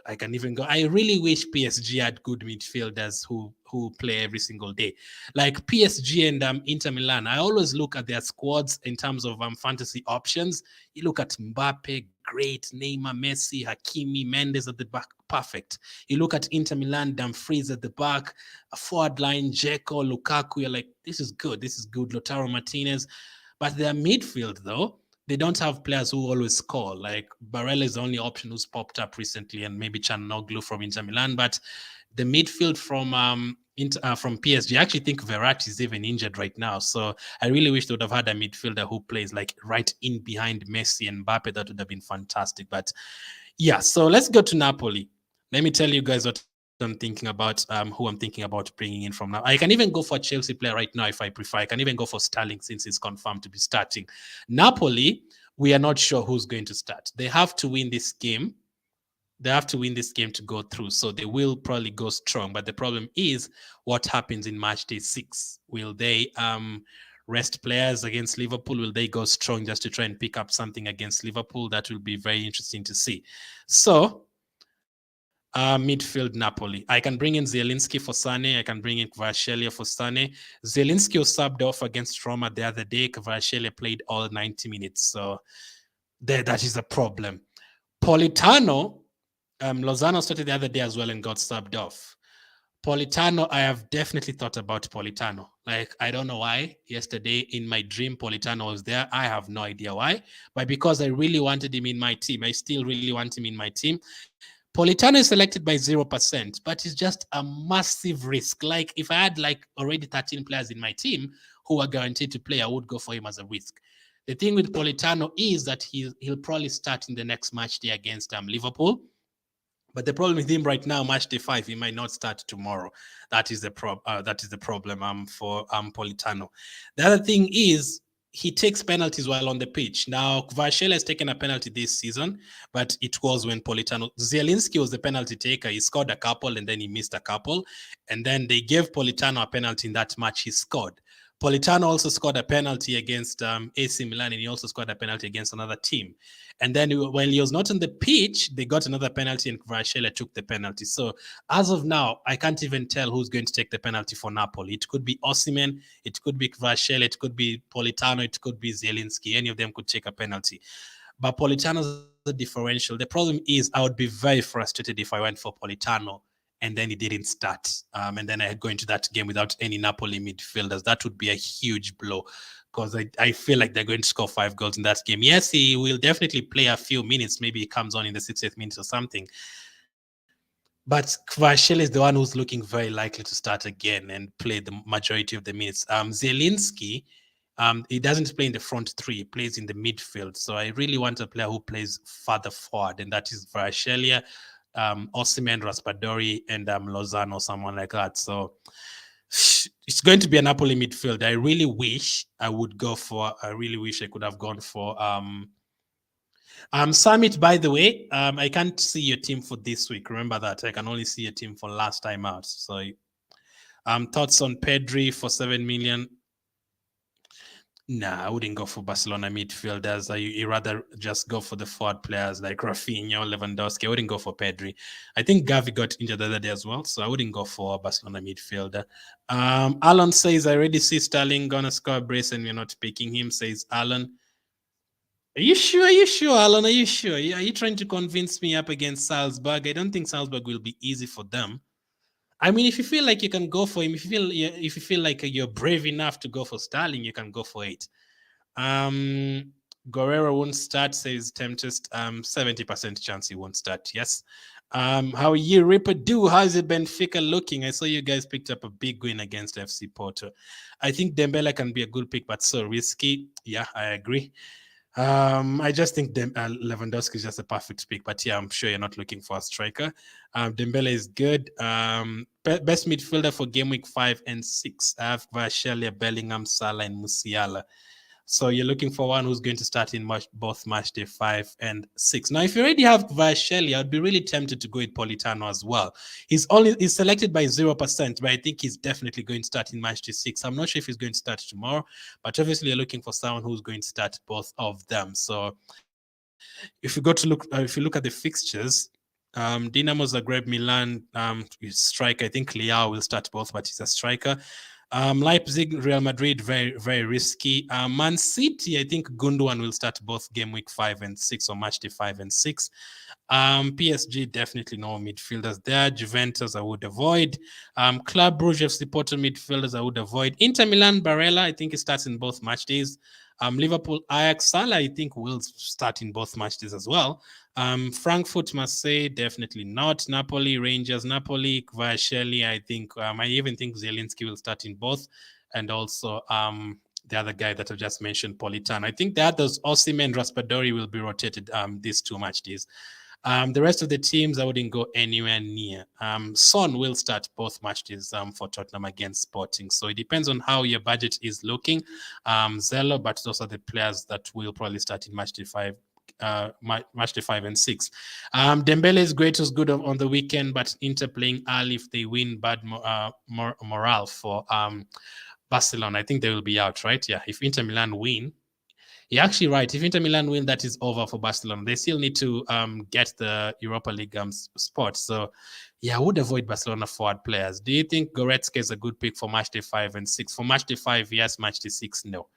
I can even go. I really wish PSG had good midfielders who play every single day, like PSG and Inter Milan. I always look at their squads in terms of fantasy options. You look at Mbappe, great. Neymar, Messi, Hakimi, Mendes at the back, perfect. You look at Inter Milan, Dumfries at the back, a forward line, Dzeko, Lukaku. You're like, this is good. This is good. Lautaro Martinez. But their midfield, though, they don't have players who always score. Like Barella is the only option who's popped up recently, and maybe Canoglu from Inter Milan. But the midfield from PSG, I actually think Verratti is even injured right now. So I really wish they would have had a midfielder who plays like right in behind Messi and Mbappe. That would have been fantastic. But yeah, so let's go to Napoli. Let me tell you guys what I'm thinking about, who I'm thinking about bringing in from now. I can even go for a Chelsea player right now if I prefer. I can even go for Sterling since it's confirmed to be starting. Napoli, we are not sure who's going to start. They have to win this game. They have to win this game to go through. So they will probably go strong. But the problem is what happens in match day 6. Will they rest players against Liverpool? Will they go strong just to try and pick up something against Liverpool? That will be very interesting to see. So midfield Napoli. I can bring in Zielinski for Sane. I can bring in Kvaratskhelia for Sane. Zielinski was subbed off against Roma the other day. Kvaratskhelia played all 90 minutes. So that is a problem. Politano, Lozano started the other day as well and got subbed off. Politano, I have definitely thought about Politano. Like, I don't know why. Yesterday in my dream, Politano was there. I have no idea why. But because I really wanted him in my team, I still really want him in my team. Politano is selected by 0%, but it's just a massive risk. Like, if I had like already 13 players in my team who are guaranteed to play, I would go for him as a risk. The thing with Politano is that he'll probably start in the next match day against Liverpool. But the problem with him right now, match day 5, he might not start tomorrow. That is the problem for Politano. The other thing is he takes penalties while on the pitch. Now, Kvaratskhelia has taken a penalty this season, but it was when Zielinski was the penalty taker. He scored a couple and then he missed a couple. And then they gave Politano a penalty in that match he scored. Politano also scored a penalty against AC Milan, and he also scored a penalty against another team. And then while he was not on the pitch, they got another penalty, and Kvaratskhelia took the penalty. So as of now, I can't even tell who's going to take the penalty for Napoli. It could be Osimhen, it could be Kvaratskhelia, it could be Politano, it could be Zielinski. Any of them could take a penalty. But Politano's a differential. The problem is I would be very frustrated if I went for Politano and then he didn't start. And then I go into that game without any Napoli midfielders. That would be a huge blow because I feel like they're going to score 5 goals in that game. Yes, he will definitely play a few minutes. Maybe he comes on in the 60th minute or something. But Kvaratskhelia is the one who's looking very likely to start again and play the majority of the minutes. Zielinski, he doesn't play in the front 3. He plays in the midfield. So I really want a player who plays further forward, and that is Kvaratskhelia, Osimhen, Raspadori, and Lozano, someone like that. So it's going to be a Napoli midfield. I really wish I could have gone for Summit, by the way. I can't see your team for this week. Remember that. I can only see your team for last time out. So thoughts on Pedri for 7 million? Nah, I wouldn't go for Barcelona midfielders. I rather just go for the forward players like Rafinha, Lewandowski. I wouldn't go for Pedri. I think Gavi got injured the other day as well, so I wouldn't go for Barcelona midfielder. Alan says, I already see Sterling gonna score a brace and we're not picking him, says Alan. Are you sure, Alan? Are you sure? Are you trying to convince me up against Salzburg? I don't think Salzburg will be easy for them. I mean, if you feel like you can go for him, if you feel like you're brave enough to go for Sterling, you can go for it. Guerrero won't start, says Tempest. 70% chance he won't start. Yes. How are you, Ripper? How's it Benfica looking? I saw you guys picked up a big win against FC Porto. I think Dembele can be a good pick, but so risky. Yeah, I agree. I just think Lewandowski is just a perfect pick, but yeah, I'm sure you're not looking for a striker. Dembele is good. Best midfielder for game week 5 and 6. I have Kvaratskhelia, Bellingham, Salah, and Musiala. So you're looking for one who's going to start in both match day 5 and 6. Now, if you already have Kvaratskhelia, I'd be really tempted to go with Politano as well. He's selected by 0%, but I think he's definitely going to start in match day 6. I'm not sure if he's going to start tomorrow, but obviously you're looking for someone who's going to start both of them. So if you look at the fixtures, Dinamo Zagreb, Milan, striker. I think Leao will start both, but he's a striker. Leipzig, Real Madrid, very, very risky. Man City, I think Gundogan will start both game week 5 and 6 or match day 5 and 6. PSG, definitely no midfielders there. Juventus, I would avoid. Club Brugge, FC Porto midfielders, I would avoid. Inter Milan, Barella, I think he starts in both match days. Liverpool, Ajax, Salah, I think will start in both matches as well. Frankfurt, Marseille, definitely not. Napoli, Rangers, Napoli, Kvaratskhelia, I think. I even think Zielinski will start in both. And also the other guy that I just mentioned, Politano. I think the others, Osimhen, Raspadori, will be rotated these 2 match days. The rest of the teams, I wouldn't go anywhere near. Son will start both matches for Tottenham against Sporting. So it depends on how your budget is looking. Zelo, but those are the players that will probably start in match day 5. Match day 5 and 6. Dembele is great, was good on the weekend, but Inter playing early, if they win, bad morale for Barcelona. I think they will be out, right? Yeah, if Inter Milan win, you're actually right. If Inter Milan win, that is over for Barcelona. They still need to get the Europa League spot. So, yeah, I would avoid Barcelona forward players. Do you think Goretzka is a good pick for match day 5 and 6? For match day 5, yes. Match day 6, no.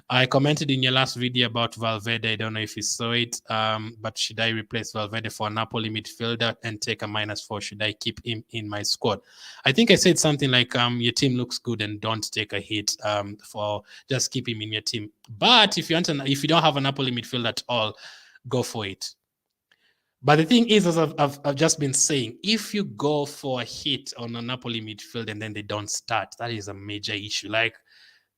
I commented in your last video about Valverde. I don't know if you saw it, but should I replace Valverde for a Napoli midfielder and take a -4? Should I keep him in my squad? I think I said something like, your team looks good and don't take a hit for just keep him in your team. But if you don't have a Napoli midfield at all, go for it. But the thing is, as I've just been saying, if you go for a hit on a Napoli midfield and then they don't start, that is a major issue. Like,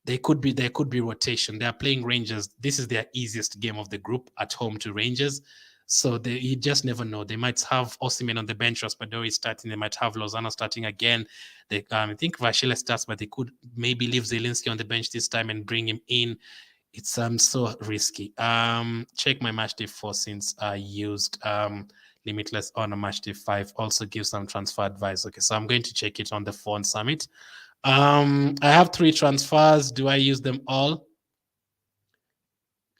there could be rotation. They are playing Rangers. This is their easiest game of the group at home to Rangers. So you just never know. They might have Osimhen on the bench, Raspadori starting. They might have Lozano starting again. I think Kvaratskhelia starts, but they could maybe leave Zielinski on the bench this time and bring him in. It's so risky. Check my match day 4 since I used Limitless on a match day 5. Also give some transfer advice. Okay, so I'm going to check it on the phone summit. I have 3 transfers. Do I use them all?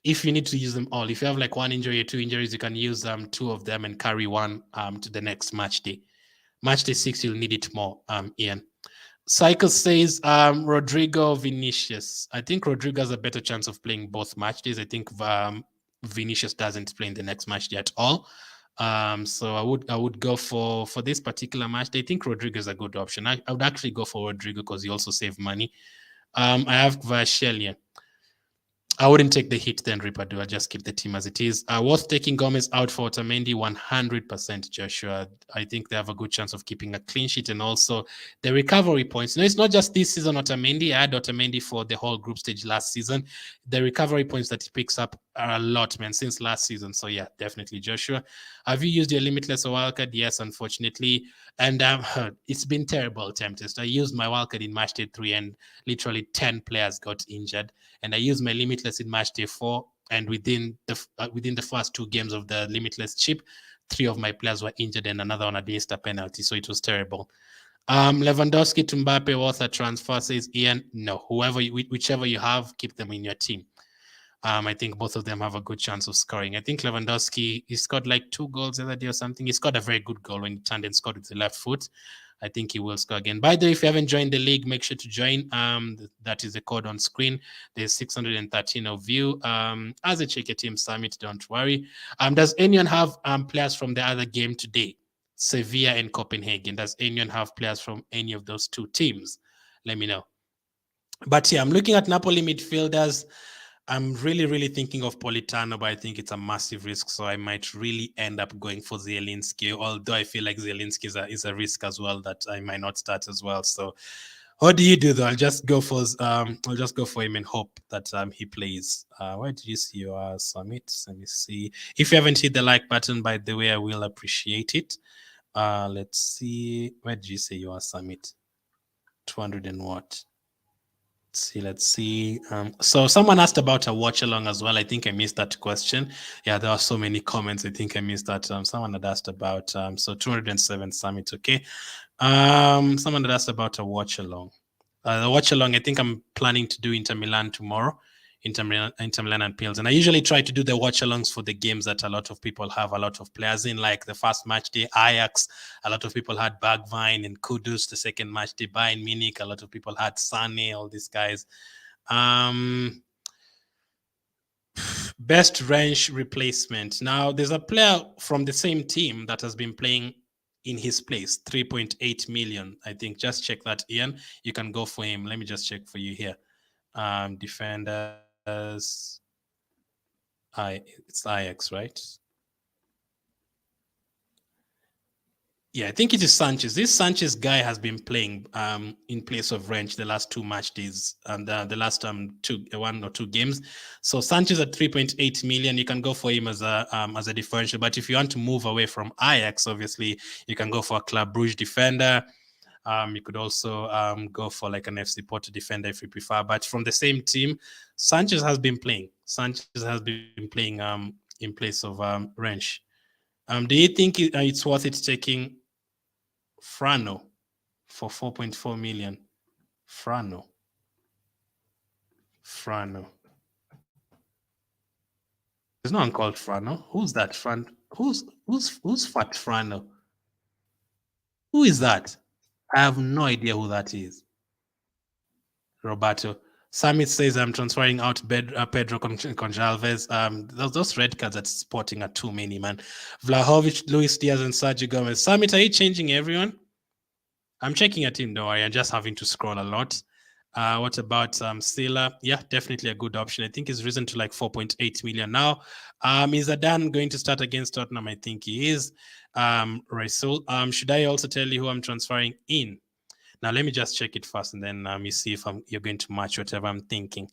If you need to use them all, if you have like 1 injury or 2 injuries, you can use 2 of them and carry 1 to the next match day. Match day 6, you'll need it more, Ian. Cycle says Rodrigo, Vinicius. I think Rodrigo has a better chance of playing both match days. I think Vinicius doesn't play in the next match day at all. So I would go for this particular match. I think Rodrigo is a good option. I would actually go for Rodrigo because he also save money. I have Kvaratskhelia. I wouldn't take the hit then, Ripadu. I just keep the team as it is. Worth taking Gomez out for Otamendi, 100%, Joshua. I think they have a good chance of keeping a clean sheet, and also the recovery points. No, it's not just this season, Otamendi. I had Otamendi for the whole group stage last season. The recovery points that he picks up are a lot, man, since last season. So, yeah, definitely, Joshua. Have you used your Limitless or wildcard? Yes, unfortunately. And it's been terrible attempts. I used my wildcard in match day 3, and literally 10 players got injured. And I used my Limitless in match day 4, and within the first 2 games of the Limitless chip, 3 of my players were injured and another one against a penalty. So it was terrible. Lewandowski to Mbappe worth a transfer, says Ian. No, whichever you have, keep them in your team. I think both of them have a good chance of scoring. I think Lewandowski, he scored like 2 goals the other day or something. He scored a very good goal when he turned and scored with the left foot. I think he will score again. By the way, if you haven't joined the league, make sure to join. That is the code on screen. There's 613 of you. As a check your team summit, don't worry. Does anyone have players from the other game today? Sevilla and Copenhagen. Does anyone have players from any of those 2 teams? Let me know. But yeah, I'm looking at Napoli midfielders. I'm really thinking of Politano, but I think it's a massive risk. So I might really end up going for Zielinski, although I feel like Zielinski is a risk as well that I might not start as well. So what do you do though? I'll just go for him and hope that he plays. Where did you see your summit? Let me see. If you haven't hit the like button, by the way, I will appreciate it. Let's see. Where did you say your summit? 200 and what? Let's see. So someone asked about a watch along as well. I think I missed that question. Yeah, there are so many comments. I think I missed that. Someone had asked about so 207 summit. Okay. Someone had asked about a watch along. The watch along. I think I'm planning to do Inter Milan tomorrow. Inter Milan and Pils. And I usually try to do the watch alongs for the games that a lot of people have a lot of players in, like the first match day, Ajax. A lot of people had Bergwijn and Kudus. The second match day, Bayern Munich. A lot of people had Sane, all these guys. Best range replacement. Now, there's a player from the same team that has been playing in his place, 3.8 million. I think just check that, Ian. You can go for him. Let me just check for you here. Defender. It's Ajax, right? Yeah, I think it is Sanchez. This Sanchez guy has been playing in place of Wrench the last 2 match days and the last 1 or 2 games. So Sanchez at 3.8 million, you can go for him as a differential. But if you want to move away from Ajax, obviously you can go for a Club Brugge defender. You could also go for like an FC Porto defender if you prefer. But from the same team, Sanchez has been playing. In place of Wrench. Do you think it's worth it taking Frano for 4.4 million? Frano. There's no one called Frano. Who's that? Who's Fat Frano? Who is that? I have no idea who that is. Roberto. Summit says I'm transferring out Pedro Gonçalves. Those red cards at Sporting are too many, man. Vlahovic, Luis Diaz, and Sergio Gomez. Summit, are you changing everyone? I'm checking your team, don't worry. I'm just having to scroll a lot. What about Silla? Yeah, definitely a good option. I think he's risen to like 4.8 million now. Is Adan going to start against Tottenham? I think he is. Rasul. Should I also tell you who I'm transferring in? Now, let me just check it first, and then you see if you're going to match whatever I'm thinking.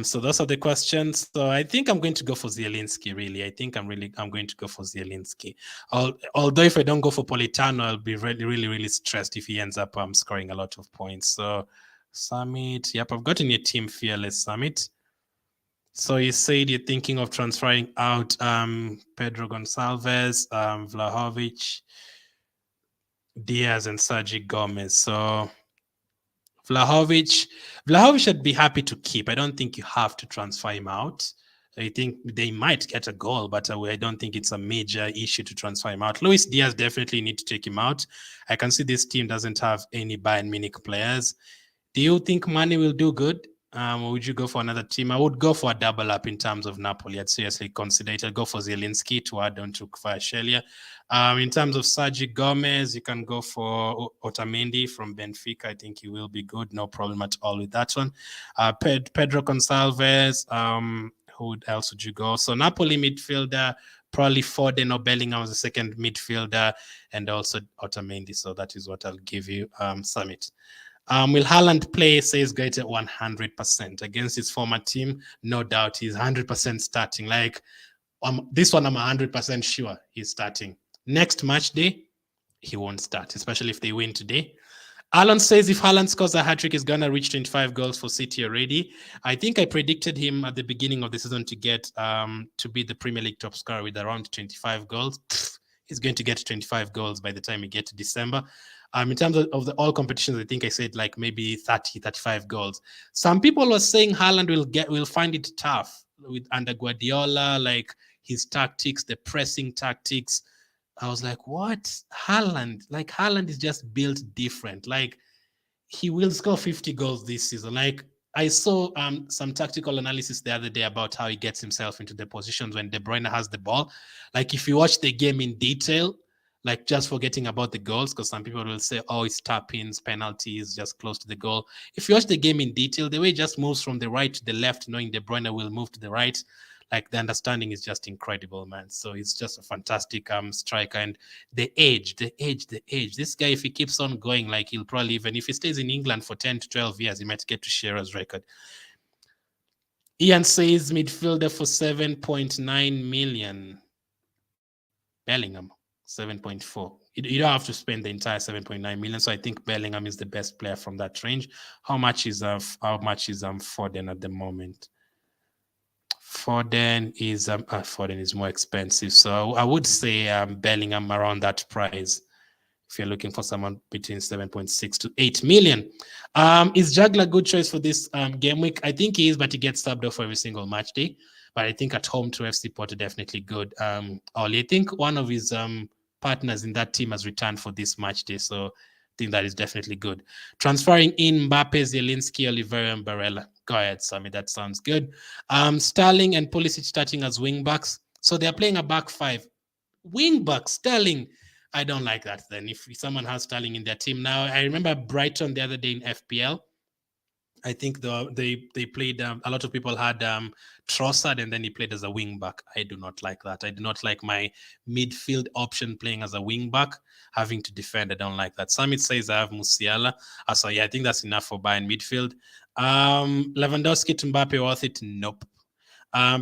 So those are the questions. So I think I'm going to go for Zielinski, really. I think I'm going to go for Zielinski. Although if I don't go for Politano, I'll be really stressed if he ends up scoring a lot of points. So Summit, yep, I've gotten your team fearless, Summit. So you said you're thinking of transferring out Pedro Gonçalves, Vlahovic, Diaz, and Sergi Gomez. So Vlahovic, I'd be happy to keep. I don't think you have to transfer him out. I think they might get a goal, but I don't think it's a major issue to transfer him out. Luis Diaz definitely need to take him out. I can see this team doesn't have any Bayern Munich players. Do you think Mane will do good? Or would you go for another team? I would go for a double up in terms of Napoli. I'd seriously consider it. I'd go for Zielinski to add on to Kvaratskhelia. In terms of Sergi Gomez, you can go for Otamendi from Benfica. I think he will be good. No problem at all with that one. Pedro Gonçalves. Who else would you go? So Napoli midfielder, probably Foden or Bellingham as a second midfielder, and also Otamendi. So that is what I'll give you, Summit. Will Haaland play? Says great at 100% against his former team. No doubt he's 100% starting. Like this one, I'm 100% sure he's starting. Next match day, he won't start, especially if they win today. Alan says if Haaland scores a hat-trick, he's going to reach 25 goals for City already. I think I predicted him at the beginning of the season to get to be the Premier League top scorer with around 25 goals. He's going to get 25 goals by the time we get to December. In terms of the all competitions, I think I said like maybe 30, 35 goals. Some people were saying Haaland will find it tough under Guardiola, like his tactics, the pressing tactics. I was like, what? Haaland? Like Haaland is just built different. Like he will score 50 goals this season. Like I saw some tactical analysis the other day about how he gets himself into the positions when De Bruyne has the ball. Like if you watch the game in detail, like just forgetting about the goals, because some people will say, oh, it's tap-ins, penalties, just close to the goal. If you watch the game in detail, the way it just moves from the right to the left, knowing De Bruyne will move to the right, like the understanding is just incredible, man. So he's just a fantastic striker. And the age. This guy, if he keeps on going, like he'll probably, even if he stays in England for 10 to 12 years, he might get to Shearer's record. Ian says midfielder for 7.9 million. Bellingham. 7.4. You don't have to spend the entire 7.9 million. So I think Bellingham is the best player from that range. How much is Foden at the moment? Foden is more expensive. So I would say Bellingham around that price. If you're looking for someone between 7.6 to 8 million. Is Jagler a good choice for this game week? I think he is, but he gets subbed off for every single match day. But I think at home to FC Porto, definitely good. Ollie, I think one of his partners in that team has returned for this match day. So I think that is definitely good. Transferring in Mbappe, Zielinski, Oliveira, and Barella. Go ahead, Sammy. That sounds good. Sterling and Pulisic starting as wing backs. So they're playing a back five. Wing back, Sterling. I don't like that then. If someone has Sterling in their team now, I remember Brighton the other day in FPL. I think they played a lot of people had Trossard and then he played as a wing back. I do not like that. I do not like my midfield option playing as a wing back, having to defend. I don't like that. Samit says I have Musiala. So yeah, I think that's enough for Bayern midfield. Lewandowski to Mbappe worth it? Nope.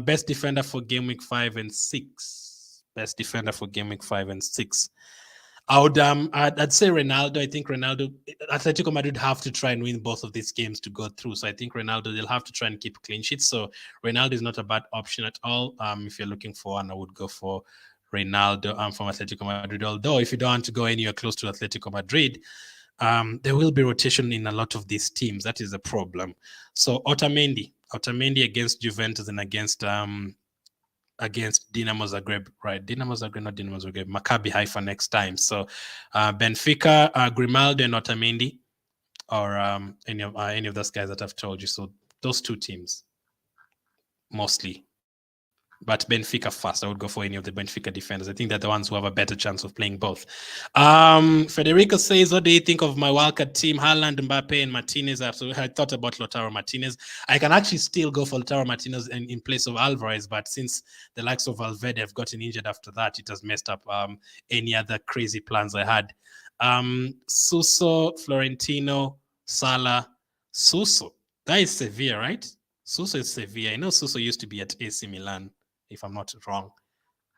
Best defender for game week 5 and 6. Best defender for game week 5 and 6. I'd say Ronaldo. I think Atletico Madrid have to try and win both of these games to go through. So I think Ronaldo, they'll have to try and keep clean sheets. So Ronaldo is not a bad option at all. If you're looking for one, I would go for Ronaldo from Atletico Madrid. Although if you don't want to go anywhere close to Atletico Madrid, there will be rotation in a lot of these teams. That is a problem. So Otamendi against Juventus and against Dinamo Zagreb, right? Dinamo Zagreb, not Dinamo Zagreb, Maccabi Haifa next time. So Benfica, Grimaldo and Otamendi, or any of those guys that I've told you. So those two teams, mostly. But Benfica first. I would go for any of the Benfica defenders. I think they're the ones who have a better chance of playing both. Federico says, what do you think of my wildcard team? Haaland, Mbappe, and Martinez. I thought about Lautaro Martinez. I can actually still go for Lautaro Martinez in place of Alvarez, but since the likes of Valverde have gotten injured after that, it has messed up any other crazy plans I had. Suso, Florentino, Salah, Suso. That is Sevilla, right? Suso is Sevilla. I know Suso used to be at AC Milan, if I'm not wrong.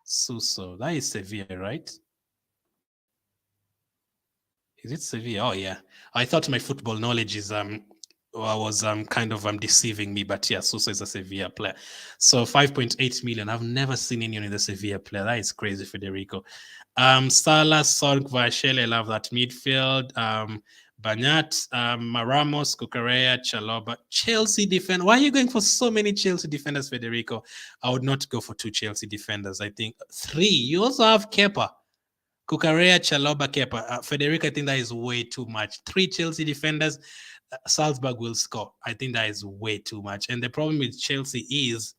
Suso, that is Sevilla, right? Is it Sevilla? Oh yeah. I thought my football knowledge is was kind of deceiving me, but yeah, Suso is a Sevilla player. So 5.8 million. I've never seen anyone in the Sevilla player. That is crazy, Federico. Salah, Son, Kvaratskhelia, I love that midfield. Banyat, Ramos, Cucurella, Chalobah, Chelsea defender. Why are you going for so many Chelsea defenders, Federico? I would not go for 2 Chelsea defenders. I think 3. You also have Kepa, Cucurella, Chalobah, Kepa. Federico, I think that is way too much. 3 Chelsea defenders. Salzburg will score. I think that is way too much. And the problem with Chelsea is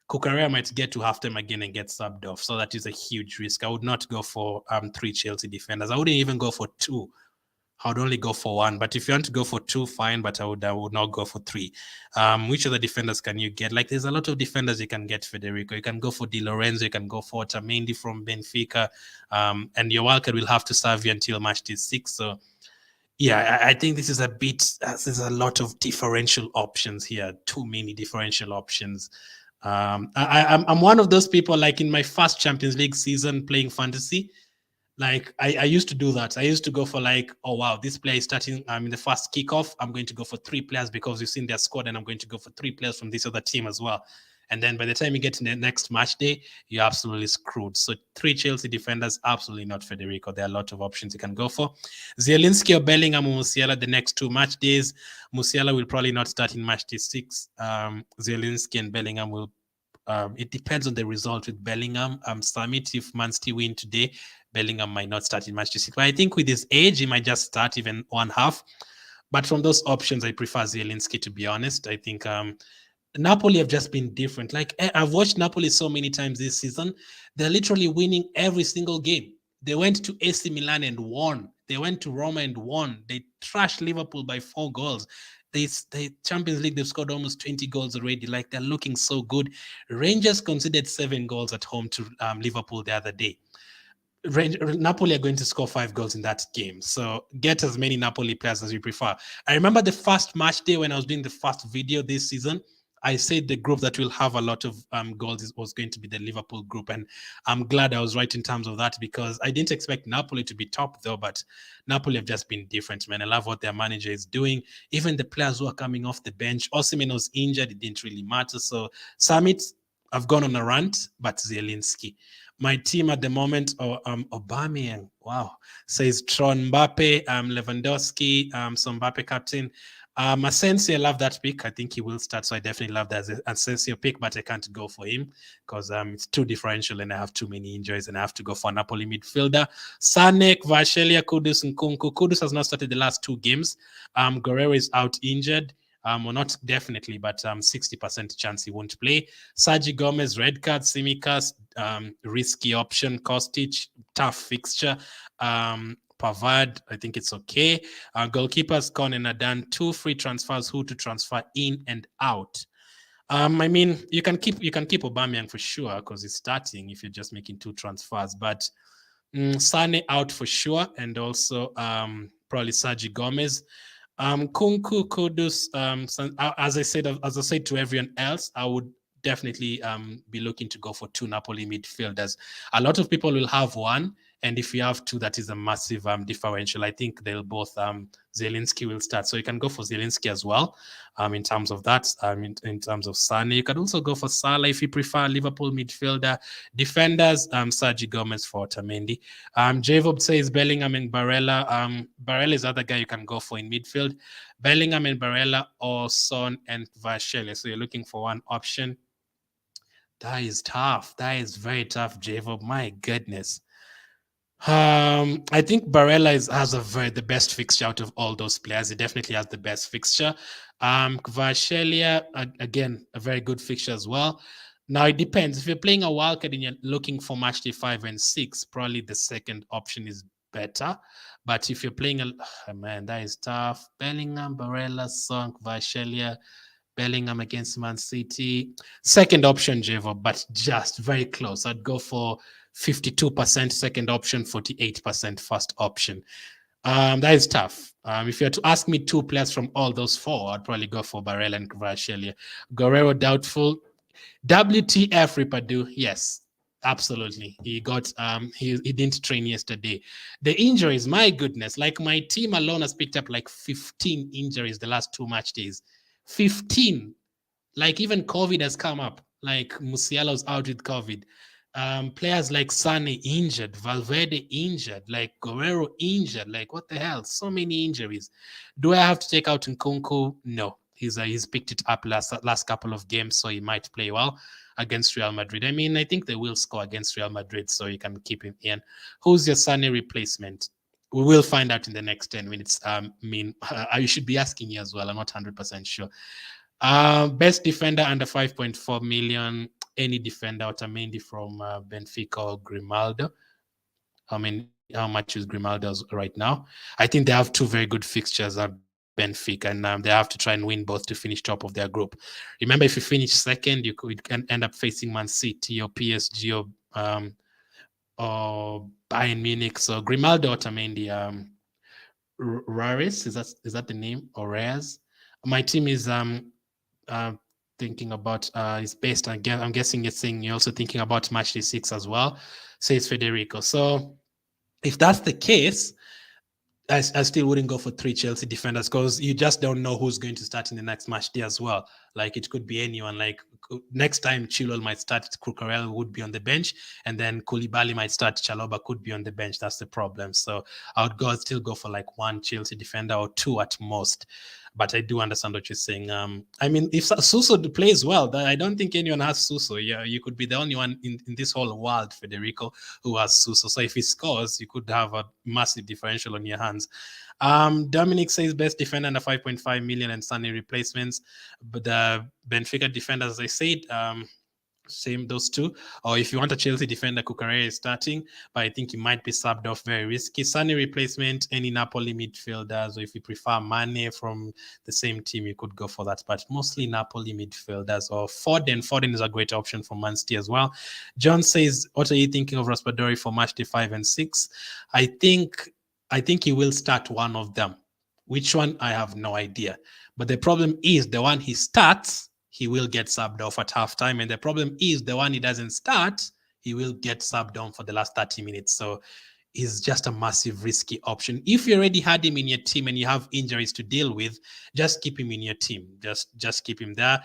Cucurella might get to halftime again and get subbed off. So that is a huge risk. I would not go for 3 Chelsea defenders. I wouldn't even go for 2. I would only go for 1. But if you want to go for 2, fine. But I would not go for 3. Which other defenders can you get? Like, there's a lot of defenders you can get, Federico. You can go for Di Lorenzo. You can go for Otamendi from Benfica. And your wildcard will have to serve you until matchday 6. So, yeah, I think this is a bit. There's a lot of differential options here. Too many differential options. I'm one of those people, like in my first Champions League season playing fantasy. Like I used to do that. I used to go for like, oh wow, this player is starting in the first kickoff. I'm going to go for 3 players because you've seen their squad, and I'm going to go for 3 players from this other team as well. And then by the time you get to the next match day, you're absolutely screwed. So 3 Chelsea defenders, absolutely not, Federico. There are a lot of options you can go for. Zielinski or Bellingham or Musiala the next 2 match days. Musiala will probably not start in match day 6. Zielinski and Bellingham will. It depends on the result with Bellingham. Summit, if Man City win today, Bellingham might not start in match day 6. But I think with his age, he might just start even 1 half. But from those options, I prefer Zielinski, to be honest. I think Napoli have just been different. Like, I've watched Napoli so many times this season. They're literally winning every single game. They went to AC Milan and won. They went to Roma and won. They trashed Liverpool by 4 goals. The Champions League, they've scored almost 20 goals already. Like, they're looking so good. Rangers conceded 7 goals at home to Liverpool the other day. Napoli are going to score 5 goals in that game. So get as many Napoli players as you prefer. I remember the first match day when I was doing the first video this season, I said the group that will have a lot of goals was going to be the Liverpool group. And I'm glad I was right in terms of that, because I didn't expect Napoli to be top though, but Napoli have just been different, man. I love what their manager is doing. Even the players who are coming off the bench, Osimhen was injured. It didn't really matter. So Summit, I've gone on a rant, but Zielinski. My team at the moment, Aubameyang, wow, says Tron Mbappe, Lewandowski, so Mbappe captain. Asensio, I love that pick. I think he will start, so I definitely love that Asensio pick, but I can't go for him because it's too differential and I have too many injuries and I have to go for a Napoli midfielder. Sanek, Kvaratskhelia, Kudus, and Nkunku. Kudus has not started the last 2 games. Guerrero is out injured. Well, not definitely, but 60% chance he won't play. Sergi Gomez, red card. Tsimikas, risky option. Kostic, tough fixture. Pavard, I think it's okay. Goalkeepers, Con and Adan, 2 free transfers, who to transfer in and out. I mean, you can keep Aubameyang for sure because he's starting if you're just making 2 transfers. But Sane out for sure, and also probably Sergi Gomez. Kunku, Kudus. As I said to everyone else, I would definitely be looking to go for 2 Napoli midfielders. A lot of people will have one, and if you have 2, that is a massive differential. I think they'll both Zielinski will start, so you can go for Zielinski as well. In terms of that, in terms of Sane, you could also go for Salah if you prefer Liverpool midfielder. Defenders, Sergi Gomez for Otamendi. Javob says Bellingham and Barella. Barella is the other guy you can go for in midfield. Bellingham and Barella, or Son and Varshele. So you're looking for one option. That is tough. That is very tough, Javob. My goodness. I think Barella has the best fixture out of all those players. He definitely has the best fixture. Kvaratskhelia, again, a very good fixture as well. Now it depends. If you're playing a wildcard and you're looking for matchday 5 and 6, probably the second option is better. But if you're playing man, that is tough. Bellingham, Barella, Son, Kvaratskhelia, Bellingham against Man City. Second option, Javo, but just very close. I'd go for 52% second option, 48% first option. That is tough. If you had to ask me 2 players from all those 4, I'd probably go for Barella and Kvaratskhelia. Guerrero doubtful. WTF Ripadu? Yes, absolutely. He got he didn't train yesterday. The injuries, my goodness, like my team alone has picked up like 15 injuries the last 2 match days. 15. Like even COVID has come up. Like Musiala's out with COVID. Players like Sane injured, Valverde injured, like Guerrero injured. Like what the hell? So many injuries. Do I have to take out Nkunku? No. He's picked it up last couple of games, so he might play well against Real Madrid. I mean, I think they will score against Real Madrid, so you can keep him in. Who's your Sane replacement? We will find out in the next 10 minutes. I should be asking you as well. I'm not 100% sure. Best defender under 5.4 million. Any defender, Otamendi from Benfica or Grimaldo. How much is Grimaldo right now? I think they have 2 very good fixtures at Benfica, and they have to try and win both to finish top of their group. Remember, if you finish second, you can end up facing Man City or PSG or Bayern Munich. So Grimaldo, Otamendi, Rares, is that the name, or Reyes? My team is thinking about is based on, I'm guessing you're also thinking about matchday 6 as well, says Federico. So if that's the case, I still wouldn't go for 3 Chelsea defenders because you just don't know who's going to start in the next match day as well. Like it could be anyone. Like next time Chilwell might start, Cucurella would be on the bench, and then Koulibaly might start, Chalobah could be on the bench. That's the problem. So I would still go for like 1 Chelsea defender or 2 at most. But I do understand what you're saying. I mean, if Suso plays well, I don't think anyone has Suso. Yeah, you could be the only one in this whole world, Federico, who has Suso. So if he scores, you could have a massive differential on your hands. Dominic says best defender under 5.5 million and Sunny replacements. But the Benfica defenders, as I said, same those 2. Or if you want a Chelsea defender, Cucurella is starting, but I think he might be subbed off. Very risky. Sunny replacement, any Napoli midfielders, or if you prefer Mane from the same team, you could go for that, but mostly Napoli midfielders. Or Foden is a great option for Man City as well. John says, what are you thinking of Raspadori for matchday 5 and 6? I think he will start one of them. Which one? I have no idea. But the problem is the one he starts, he will get subbed off at halftime. And the problem is the one he doesn't start, he will get subbed on for the last 30 minutes. So he's just a massive risky option. If you already had him in your team and you have injuries to deal with, just keep him in your team. Just keep him there.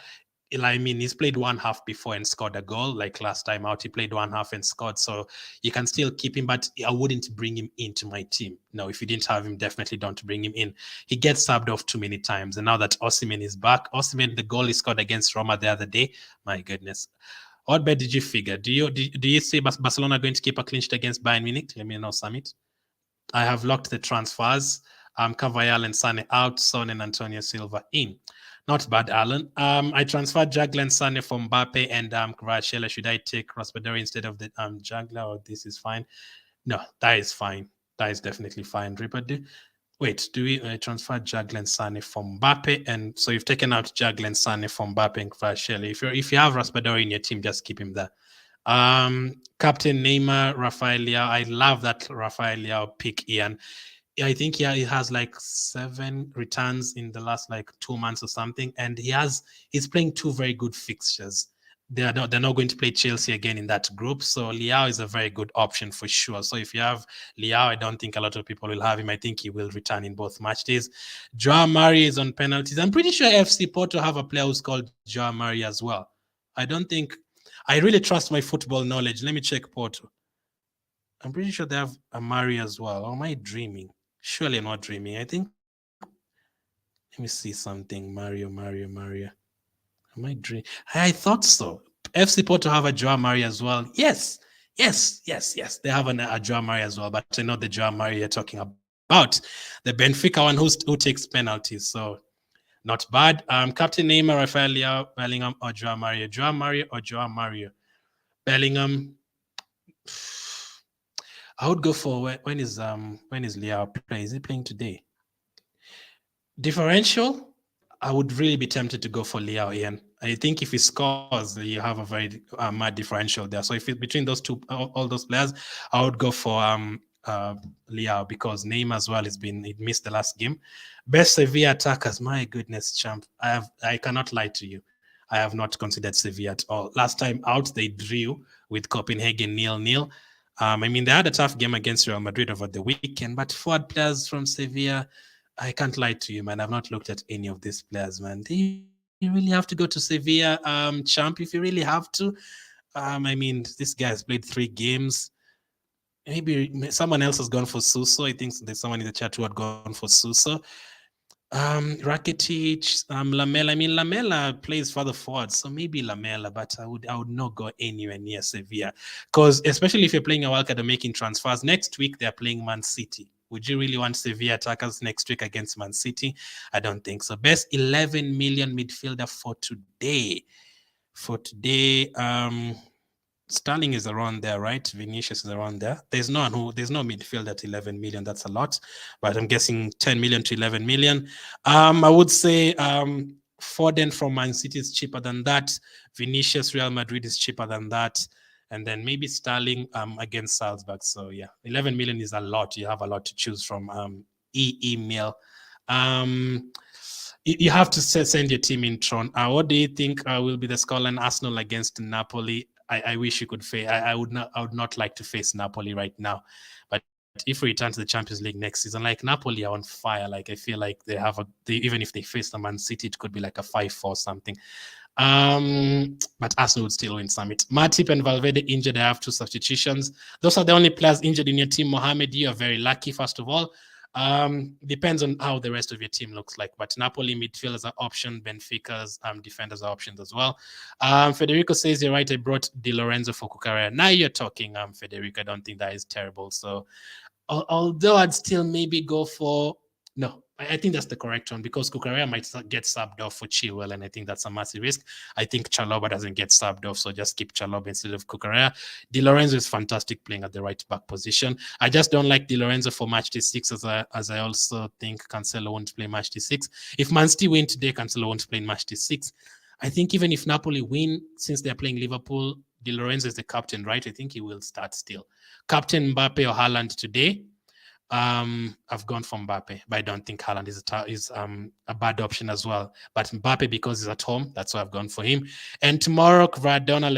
I mean, he's played 1 half before and scored a goal. Like last time out, he played 1 half and scored. So you can still keep him, but I wouldn't bring him into my team. No, if you didn't have him, definitely don't bring him in. He gets subbed off too many times. And now that Osimhen is back, the goal he scored against Roma the other day, my goodness. What bet did you figure? Do you see Barcelona going to keep a clean sheet against Bayern Munich? Let me know, Summit. I have locked the transfers. Carvajal and Sane out, Son and Antonio Silva in. Not bad, Alan. I transferred Jagler and Sane from Mbappe and Kvaratskhelia. Should I take Raspadori instead of the Jagler, or this is fine? No, that is fine. That is definitely fine. But wait, do we transfer Jaglen Sane from Mbappe? And so you've taken out Jaglen Sane from Mbappe and Kvaratskhelia. If you have Raspadori in your team, just keep him there. Captain Neymar, Rafael Leao. I love that Rafael Leao pick, Ian. I think he has like 7 returns in the last like 2 months or something, and he's playing 2 very good fixtures. They're not going to play Chelsea again in that group, so Leao is a very good option for sure. So if you have Leao, I don't think a lot of people will have him. I think he will return in both match days. Joao Mario is on penalties. I'm pretty sure FC Porto have a player who's called Joao Mario as well. I really trust my football knowledge. Let me check Porto. I'm pretty sure they have a Mario as well. Or am I dreaming? Surely I'm not dreaming. I think. Let me see something. Mario. Am I dreaming? I thought so. FC Porto have a Joao Mario as well. Yes. They have a Joao Mario as well. But I know the Joao Mario you're talking about. The Benfica one who takes penalties. So not bad. Captain Neymar, Rafael Leao, Bellingham, or Joao Mario. Joao Mario or Joao Mario. Bellingham. I would go for when is Leao playing? Is he playing today? Differential, I would really be tempted to go for Leao, Ian. I think if he scores, you have a very mad differential there. So if it's between those two, all those players, I would go for Leao, because Neymar as well he missed the last game. Best Sevilla attackers, my goodness, champ. I cannot lie to you. I have not considered Sevilla at all. Last time out, they drew with Copenhagen 0-0. I mean, they had a tough game against Real Madrid over the weekend, but forward players from Sevilla, I can't lie to you, man. I've not looked at any of these players, man. Do you really have to go to Sevilla, champ, if you really have to? I mean, this guy has played 3 games. Maybe someone else has gone for Suso. I think there's someone in the chat who had gone for Suso. Rakitic, Lamela. I mean, Lamela plays further forward, so maybe Lamela, but I would not go anywhere near Sevilla, because especially if you're playing a World Cup and making transfers, next week they're playing Man City. Would you really want Sevilla attackers next week against Man City? I don't think so. Best 11 million midfielder for today. Sterling is around there, right? Vinicius is around there. There's no midfield at 11 million. That's a lot, but I'm guessing 10 million to 11 million. I would say Foden from Man City is cheaper than that. Vinicius, Real Madrid is cheaper than that. And then maybe Sterling against Salzburg. So yeah, 11 million is a lot. You have a lot to choose from. Email. You have to send your team in, Tron. What do you think will be the scoreline? Arsenal against Napoli. I wish you could face. I would not like to face Napoli right now, but if we return to the Champions League next season, like Napoli are on fire. Like I feel like even if they face the Man City, it could be like a 5-4 something. But Arsenal would still win Summit. Matip and Valverde injured. I have 2 substitutions. Those are the only players injured in your team. Mohamed, you are very lucky. First of all. Depends on how the rest of your team looks like, but Napoli midfielders are option, Benfica's defenders are options as well. Federico says, you're right, I brought Di Lorenzo for Cucurella. Now you're talking, Federico. I don't think that is terrible. So although I'd still maybe go for no, I think that's the correct one, because Cucurella might get subbed off for Chilwell, and I think that's a massive risk. I think Chalobah doesn't get subbed off, so just keep Chalobah instead of Cucurella. Di Lorenzo is fantastic playing at the right back position. I just don't like Di Lorenzo for match day 6, as I also think Cancelo won't play match day 6. If Man City win today, Cancelo won't play in match day 6. I think even if Napoli win, since they're playing Liverpool, Di Lorenzo is the captain, right? I think he will start still. Captain Mbappe or Haaland today? I've gone for Mbappe, but I don't think Haaland is a bad option as well. But Mbappe, because he's at home, that's why I've gone for him. And tomorrow, Kvadona,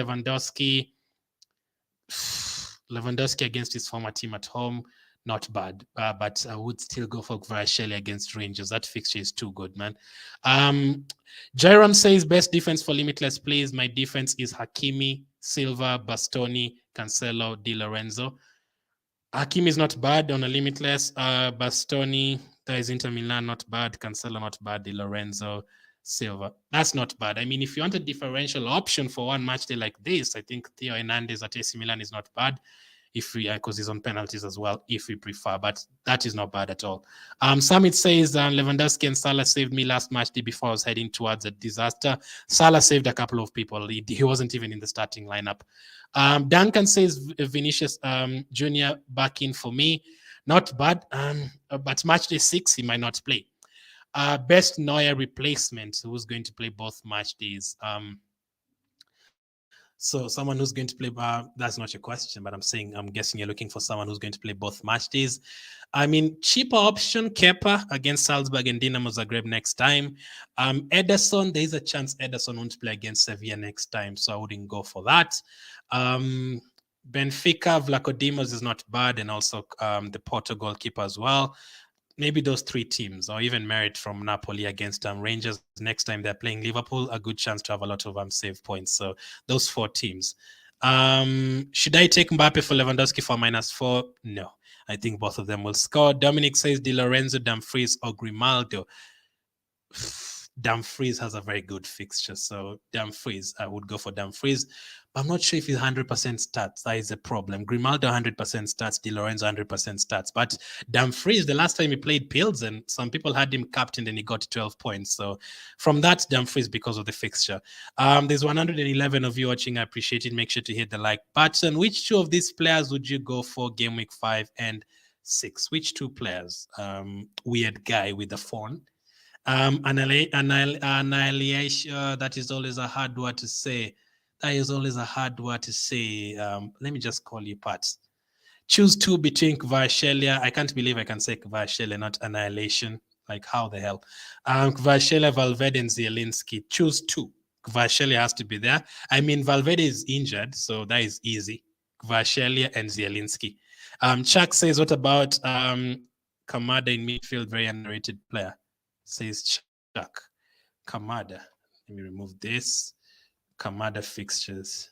Lewandowski against his former team at home, not bad. But I would still go for Kvaratskhelia against Rangers. That fixture is too good, man. Jairam says, best defense for limitless plays. My defense is Hakimi, Silva, Bastoni, Cancelo, Di Lorenzo. Hakimi is not bad on a limitless. Bastoni, there is Inter Milan, not bad. Cancelo, not bad. Di Lorenzo, Silva. That's not bad. I mean, if you want a differential option for one match day like this, I think Theo Hernandez at AC Milan is not bad. Because he's on penalties as well, if we prefer, but that is not bad at all. Summit says Lewandowski and Salah saved me last match day before I was heading towards a disaster. Salah saved a couple of people. He wasn't even in the starting lineup. Duncan says Vinicius Jr. back in for me. Not bad. But match day 6, he might not play. Best Neuer replacement, who's going to play both match days. So someone who's going to play, that's not your question, but I'm guessing you're looking for someone who's going to play both match days. I mean, cheaper option, Kepa against Salzburg and Dinamo Zagreb next time. Ederson, there's a chance Ederson won't play against Sevilla next time, so I wouldn't go for that. Benfica, Vlachodimos is not bad, and also the Porto goalkeeper as well. Maybe those 3 teams, or even Merit from Napoli against Rangers next time they're playing Liverpool, a good chance to have a lot of save points. So those 4 teams. Should I take Mbappe for Lewandowski for -4? No, I think both of them will score. Dominic says Di Lorenzo, Dumfries, or Grimaldo. Dumfries has a very good fixture, so Dumfries, I would go for Dumfries. But I'm not sure if he's 100% stats. That is a problem. Grimaldo 100% stats, Di Lorenzo 100% stats. But Dumfries, the last time he played Pilsen, some people had him captain and he got 12 points. So from that, Dumfries because of the fixture. There's 111 of you watching. I appreciate it. Make sure to hit the like button. Which 2 of these players would you go for game week 5 and 6? Which 2 players? Weird guy with the phone. Annihilation, that is always a hard word to say. That is always a hard word to say. Let me just call you Pat. Choose 2 between Kvaratskhelia. I can't believe I can say Kvaratskhelia, not Annihilation. Like, how the hell? Kvaratskhelia, Valverde, and Zielinski. Choose 2. Kvaratskhelia has to be there. I mean, Valverde is injured, so that is easy. Kvaratskhelia and Zielinski. Chuck says, what about Kamada in midfield? Very underrated player. Says Chuck. Kamada. Let me remove this. Kamada fixtures.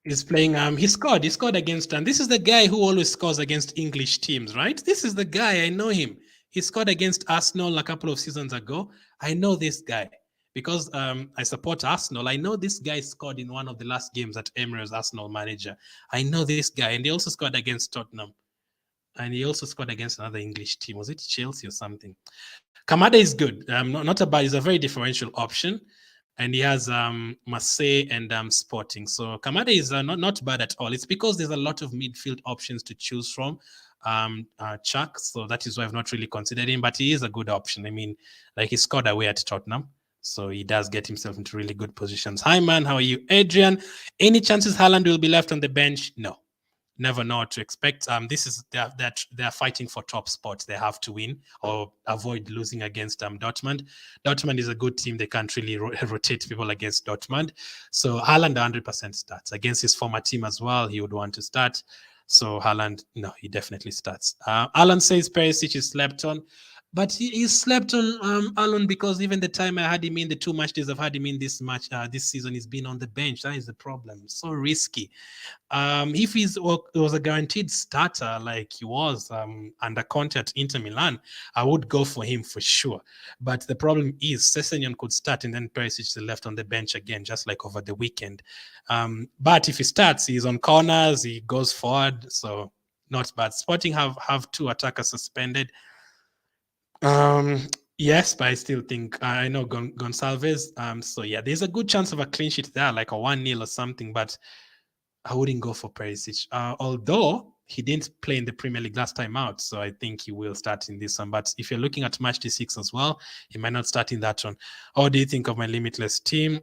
He's playing. He scored against. And this is the guy who always scores against English teams, right? This is the guy. I know him. He scored against Arsenal a couple of seasons ago. I know this guy because I support Arsenal. I know this guy scored in one of the last games at Emirates, Arsenal manager. I know this guy, and he also scored against Tottenham. And he also scored against another English team. Was it Chelsea or something? Kamada is good. Not a bad. He's a very differential option. And he has Marseille and Sporting. So Kamada is not bad at all. It's because there's a lot of midfield options to choose from, Chuck. So that is why I've not really considered him. But he is a good option. I mean, like he scored away at Tottenham. So he does get himself into really good positions. Hi, man. How are you? Adrian, any chances Haaland will be left on the bench? No. Never know what to expect. This is they're fighting for top spots. They have to win or avoid losing against Dortmund. Dortmund is a good team. They can't really rotate people against Dortmund. So Haaland 100% starts against his former team as well. He would want to start. So Haaland, no, he definitely starts. Alan says Perisic is slept on. But he slept on Alan because even the time I had him in the 2 match days I've had him in this season, he's been on the bench. That is the problem. So risky. If he was a guaranteed starter like he was under Conte at Inter Milan, I would go for him for sure. But the problem is Sessegnon could start and then Perisic is left on the bench again, just like over the weekend. But if he starts, he's on corners, he goes forward, so not bad. Sporting have 2 attackers suspended. Yes, but I still think I know Gonçalves. So yeah, there's a good chance of a clean sheet there, like a 1-0 or something, but I wouldn't go for Perisic. Although he didn't play in the Premier League last time out, so I think he will start in this one. But if you're looking at match D6 as well, he might not start in that one. What do you think of my limitless team?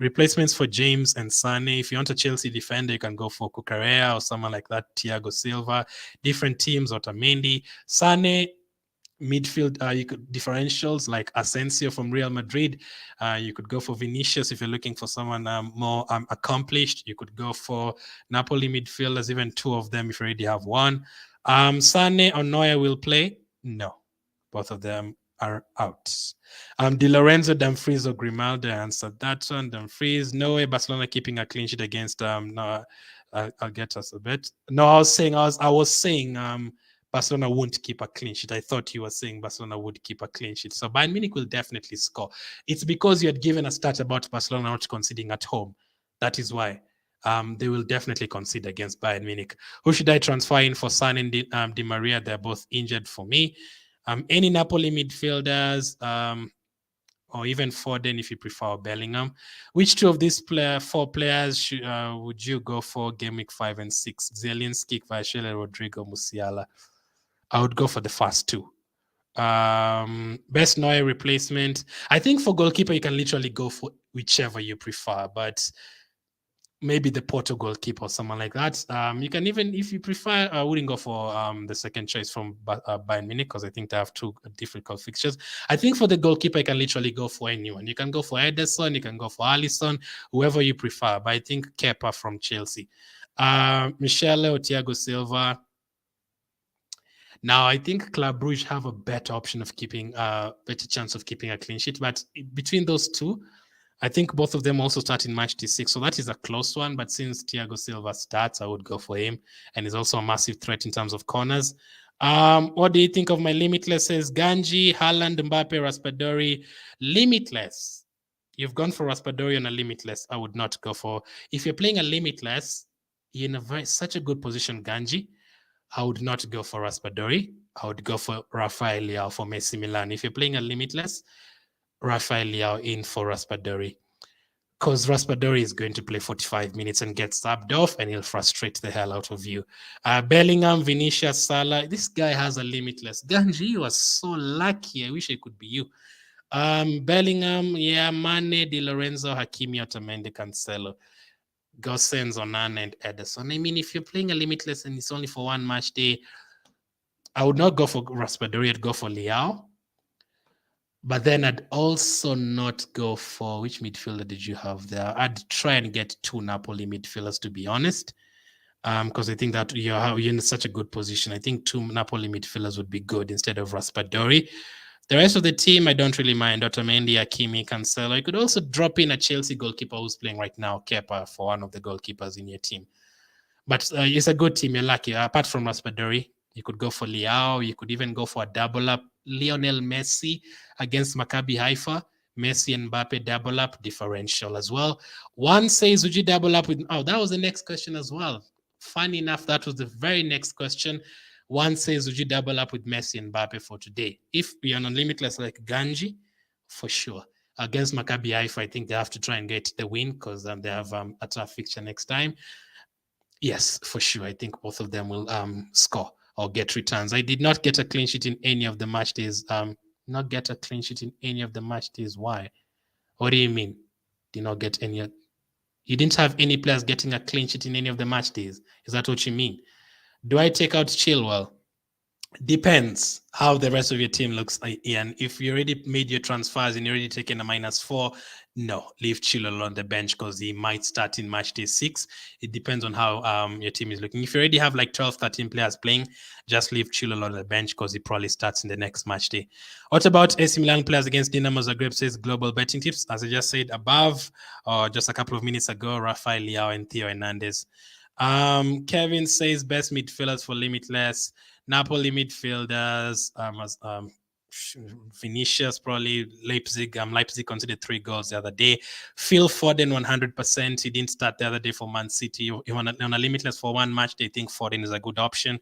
Replacements for James and Sane. If you want a Chelsea defender, you can go for Cucurella or someone like that, Thiago Silva. Different teams, Otamendi. Sane, midfield, you could differentials like Asensio from Real Madrid. You could go for Vinicius if you're looking for someone more accomplished. You could go for Napoli midfielders, even 2 of them if you already have one. Sane or Neuer will play? No, both of them are out. Di Lorenzo, Dumfries, or Grimaldo answered that one. Dumfries, no way. Barcelona keeping a clean sheet against. No, I'll get us a bit. No, I was saying. Barcelona won't keep a clean sheet. I thought you were saying Barcelona would keep a clean sheet. So Bayern Munich will definitely score. It's because you had given a stat about Barcelona not conceding at home. That is why. They will definitely concede against Bayern Munich. Who should I transfer in for San and Di Maria? They're both injured for me. Any Napoli midfielders? or even Foden if you prefer Bellingham. Which two of these four players would you go for game week 5 and 6? Zielinski, Kvaratskhelia, Rodrigo, Musiala. I would go for the first two. Best Neuer replacement. I think for goalkeeper, you can literally go for whichever you prefer, but maybe the Porto goalkeeper or someone like that. You can even, if you prefer, I wouldn't go for the second choice from Bayern Munich because I think they have two difficult fixtures. I think for the goalkeeper, you can literally go for anyone. You can go for Ederson, you can go for Alisson, whoever you prefer. But I think Kepa from Chelsea. Michele or Thiago Silva. Now, I think Club Brugge have a better option of keeping better chance of keeping a clean sheet. But between those two, I think both of them also start in match T6. So that is a close one. But since Thiago Silva starts, I would go for him. And he's also a massive threat in terms of corners. What do you think of my limitless? Says Ganji, Haaland, Mbappe, Raspadori. Limitless. You've gone for Raspadori on a limitless. I would not go for. If you're playing a limitless, you're in such a good position, Ganji. I would not go for Raspadori. I would go for Rafael Leao for AC Milan. If you're playing a limitless, Rafael Leao in for Raspadori. Because Raspadori is going to play 45 minutes and get subbed off, and he'll frustrate the hell out of you. Bellingham, Vinicius, Salah. This guy has a limitless. Ganji, you are so lucky. I wish I could be you. Bellingham, yeah, Mane, Di Lorenzo, Hakimi, Otamendi, Cancelo. Gosens, Onana, and Ederson. I mean, if you're playing a limitless and it's only for one match day, I would not go for Raspadori. I'd go for Leao. But then I'd also not go for, which midfielder did you have there? I'd try and get two Napoli midfielders, to be honest, because I think that you're in such a good position. I think two Napoli midfielders would be good instead of Raspadori. The rest of the team, I don't really mind. Otamendi, Hakimi, Cancelo. You could also drop in a Chelsea goalkeeper who's playing right now, Kepa, for one of the goalkeepers in your team. But it's a good team. You're lucky. Apart from Raspadori, you could go for Leao. You could even go for a double up. Lionel Messi against Maccabi Haifa. Messi and Mbappe double up, differential as well. One says, would you double up with... Oh, that was the next question as well. Funny enough, that was the very next question. One says, would you double up with Messi and Mbappe for today? If you're on limitless like Ganji, for sure. Against Maccabi Haifa, I think they have to try and get the win because they have a tough fixture next time. Yes, for sure. I think both of them will score or get returns. I did not get a clean sheet in any of the match days. Not get a clean sheet in any of the match days. Why? What do you mean? Did not get any? You didn't have any players getting a clean sheet in any of the match days. Is that what you mean? Do I take out Chilwell? Depends how the rest of your team looks, Ian. If you already made your transfers and you're already taking a -4, no, leave Chilwell on the bench because he might start in match day 6. It depends on how your team is looking. If you already have like 12, 13 players playing, just leave Chilwell on the bench because he probably starts in the next match day. What about AC Milan players against Dinamo Zagreb? Says global betting tips. As I just said above, or just a couple of minutes ago, Rafael Leao and Theo Hernandez. Kevin says best midfielders for limitless. Napoli midfielders, Vinicius, probably Leipzig. Leipzig conceded 3 goals the other day. Phil Foden, 100%. He didn't start the other day for Man City. On a limitless for one match, they think Foden is a good option.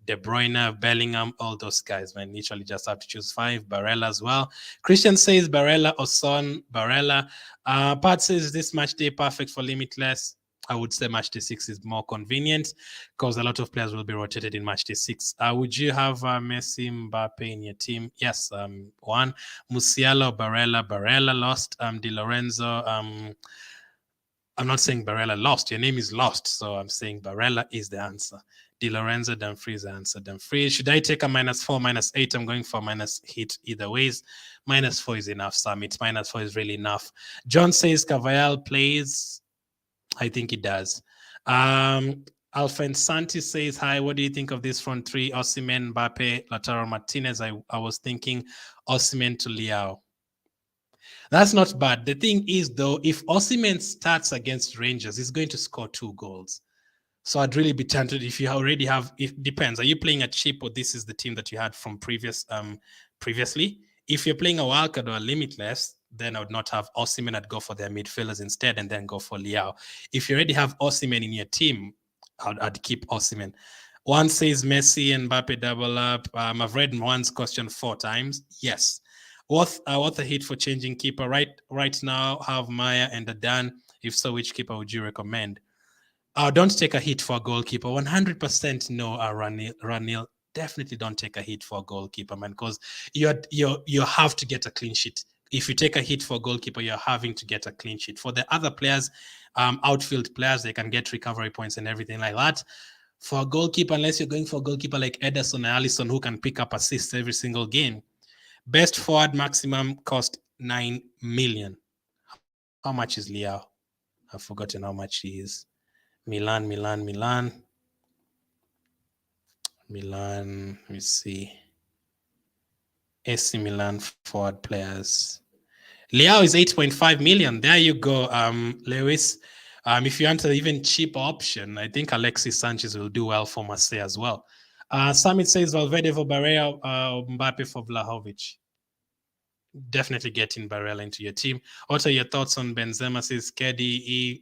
De Bruyne, Bellingham, all those guys, man. Literally just have to choose 5. Barella as well. Christian says Barella or Son. Barella. Pat says this match day perfect for limitless. I would say match day 6 is more convenient because a lot of players will be rotated in match day 6. Would you have Messi, Mbappe in your team? Yes. One. Musiala, Barella lost. Di Lorenzo. I'm not saying Barella lost. Your name is lost. So I'm saying Barella is the answer. Di Lorenzo, Dumfries, the answer. Dumfries. Should I take a -4, -8? I'm going for -8 either ways. -4 is enough, Summit. -4 is really enough. John says Carvajal plays. I think it does. Alfen Santi says, hi, what do you think of this front three? Osimhen, Mbappe, Lautaro Martinez. I was thinking Osimhen to Leao. That's not bad. The thing is, though, if Osimhen starts against Rangers, he's going to score 2 goals. So I'd really be tempted if you already have, it depends. Are you playing a chip or this is the team that you had from previously? If you're playing a wildcard or a limitless, then I would not have Osimhen. I'd go for their midfielders instead and then go for Leao. If you already have Osimhen in your team, I'd keep Osimhen. One says Messi and Mbappe double up. I've read one's question 4 times. Yes. Worth a hit for changing keeper. Right now, have Maya and Adan. If so, which keeper would you recommend? Don't take a hit for a goalkeeper. 100% no, Ranil. Definitely don't take a hit for a goalkeeper, man, because you have to get a clean sheet. If you take a hit for a goalkeeper, you're having to get a clean sheet. For the other players, outfield players, they can get recovery points and everything like that. For a goalkeeper, unless you're going for a goalkeeper like Ederson and Alisson, who can pick up assists every single game, best forward maximum cost 9 million. How much is Liao? I've forgotten how much he is. Milan. Let me see. AC Milan forward players. Liao is 8.5 million. There you go, Lewis. If you want an even cheaper option, I think Alexis Sanchez will do well for Marseille as well. Samit says Valverde for Barrea, Mbappe for Vlahovic. Definitely getting Barella into your team. What are your thoughts on Benzema? Says KDE.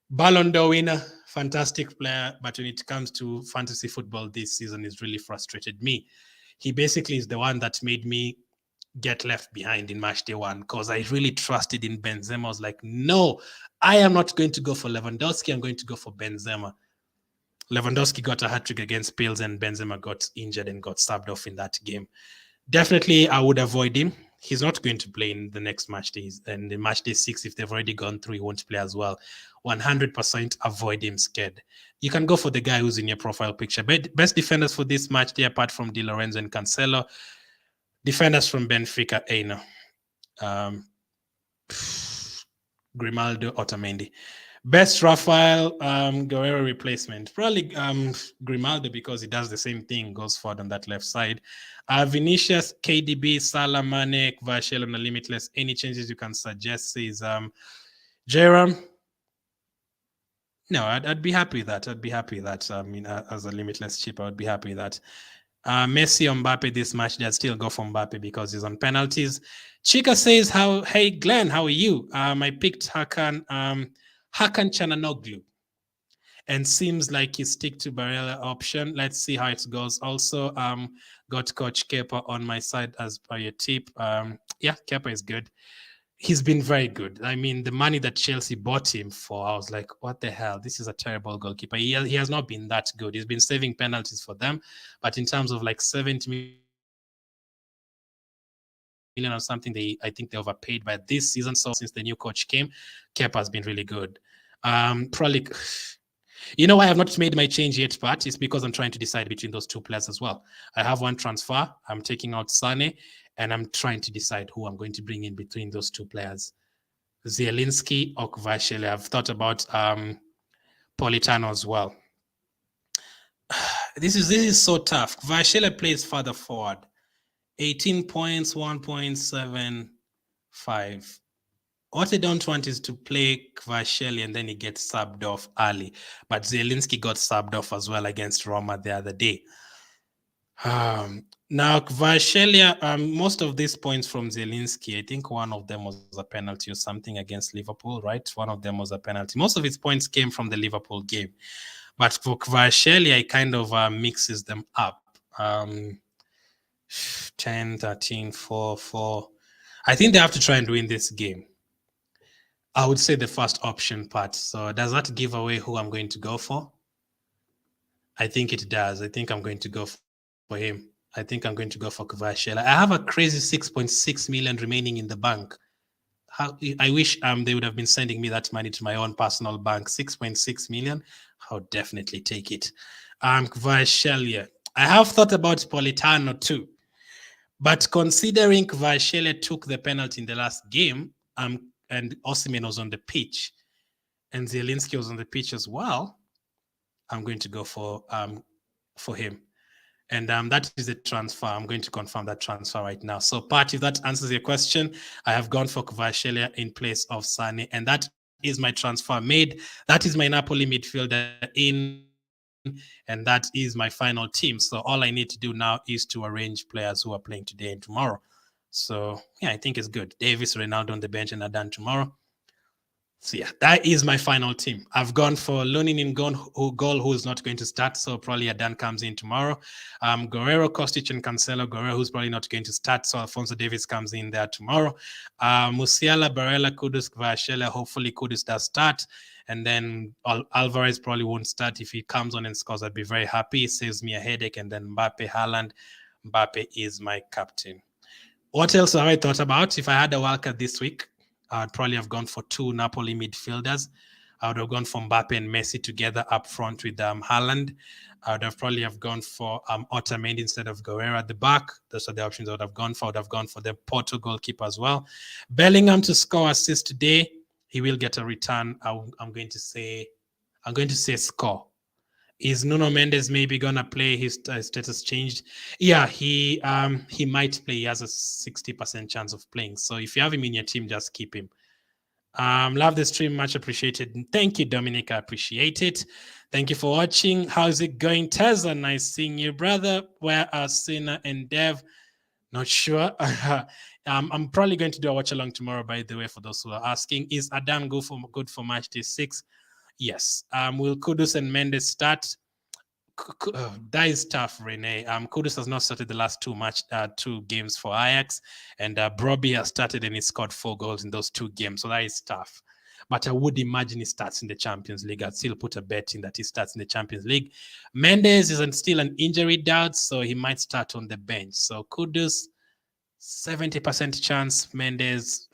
Ballon d'Or winner, fantastic player, but when it comes to fantasy football this season, it's really frustrated me. He basically is the one that made me get left behind in match day 1 because I really trusted in Benzema. I was like, no, I am not going to go for Lewandowski. I'm going to go for Benzema. Lewandowski got a hat-trick against Pils and Benzema got injured and got subbed off in that game. Definitely, I would avoid him. He's not going to play in the next match days. And in match day 6, if they've already gone through, he won't play as well. 100% avoid him scared. You can go for the guy who's in your profile picture. But best defenders for this match day, apart from Di Lorenzo and Cancelo, defenders from Benfica, Eino. Grimaldo, Otamendi. Best Rafael Guerrero replacement. Probably Grimaldo because he does the same thing, goes forward on that left side. Vinicius, KDB, Salah, Mane, Kvaratskhelia, and Limitless. Any changes you can suggest, says Jerome. No, I'd be happy with that. I'd be happy with that. I mean, as a Limitless chip, I would be happy with that. Messi or Mbappe this match, they'll still go for Mbappe because he's on penalties. Chika says, hey, Glenn, how are you? I picked Hakan Chananoglu and seems like he stick to Barella option. Let's see how it goes. Also, got Coach Kepa on my side as per your tip. Yeah, Kepa is good. He's been very good. I mean, the money that Chelsea bought him for, I was like, what the hell? This is a terrible goalkeeper. He has not been that good. He's been saving penalties for them. But in terms of like 70 million or something, I think they overpaid by this season. So since the new coach came, Kepa has been really good. Probably, you know why I have not made my change yet, Pat? It's because I'm trying to decide between those two players as well. I have one transfer. I'm taking out Sane, and I'm trying to decide who I'm going to bring in between those two players. Zielinski or Kvaratskhelia. I've thought about Politano as well. This is so tough. Kvaratskhelia plays further forward. 18 points, 1.75. What I don't want is to play Kvaratskhelia and then he gets subbed off early. But Zielinski got subbed off as well against Roma the other day. Now, Kvaratskhelia, most of these points from Zielinski, I think one of them was a penalty or something against Liverpool, right? One of them was a penalty. Most of his points came from the Liverpool game. But for Kvaratskhelia, it kind of mixes them up. 10, 13, 4, 4. I think they have to try and win this game. I would say the first option part. So does that give away who I'm going to go for? I think it does. I think I'm going to go for him. I think I'm going to go for Kvaratskhelia. I have a crazy 6.6 million remaining in the bank. I wish they would have been sending me that money to my own personal bank. 6.6 million. I'll definitely take it. Kvaratskhelia. I have thought about Politano too. But considering Kvaratskhelia took the penalty in the last game, and Osimhen was on the pitch, and Zielinski was on the pitch as well, I'm going to go for him. And that is the transfer. I'm going to confirm that transfer right now. So, Pat, if that answers your question, I have gone for Kvaratskhelia in place of Sane, and that is my transfer made. That is my Napoli midfielder in, and that is my final team. So all I need to do now is to arrange players who are playing today and tomorrow. So, yeah, I think it's good. Davis, Ronaldo on the bench, and Adan tomorrow. So yeah, that is my final team. I've gone for Lunin in goal, who is not going to start. So probably Adan comes in tomorrow. Guerrero, Kostic, and Cancelo. Guerrero, who's probably not going to start. So Alfonso Davies comes in there tomorrow. Musiala, Barella, Kudus, Kvaratskhelia. Hopefully Kudus does start. And then Alvarez probably won't start. If he comes on and scores, I'd be very happy. It saves me a headache. And then Mbappe, Haaland. Mbappe is my captain. What else have I thought about? If I had a wildcard this week, I'd probably have gone for two Napoli midfielders. I would have gone for Mbappe and Messi together up front with Haaland. I would have probably have gone for Otamendi instead of Guerrero at the back. Those are the options I would have gone for. I would have gone for the Porto goalkeeper as well. Bellingham to score assist today. He will get a return. I'm going to say score. Is Nuno Mendes maybe gonna play? His status changed. Yeah, he might play. He has a 60% chance of playing. So if you have him in your team, just keep him. Love the stream, much appreciated. Thank you, Dominic. I appreciate it. Thank you for watching. How's it going, Teza? Nice seeing you, brother. Where are Sina and Dev? Not sure. I'm probably going to do a watch along tomorrow, by the way, for those who are asking. Is Adam good for match day 6? Yes. Will Kudus and Mendes start? That is tough, Rene. Kudus has not started the last two games for Ajax, and Brobbey has started and he scored 4 goals in those 2 games, so that is tough. But I would imagine he starts in the Champions League. I'd still put a bet in that he starts in the Champions League. Mendes is still an injury doubt, so he might start on the bench. So Kudus, 70% chance. Mendes,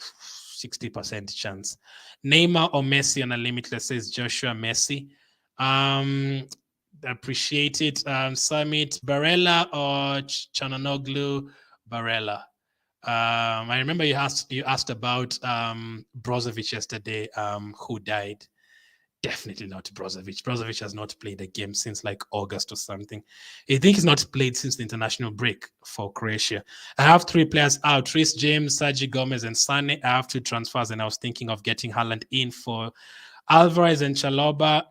60% chance. Neymar or Messi on a limitless, says Joshua Messi. Appreciate it. Summit, Barella or Chananoglu? Barella. I remember you asked about Brozovic yesterday, who died. Definitely not Brozovic. Brozovic has not played a game since like August or something. I think he's not played since the international break for Croatia. I have 3 players out: Reece James, Sergi Gomez, and Sane. I have 2 transfers, and I was thinking of getting Haaland in for Alvarez and Chalobah.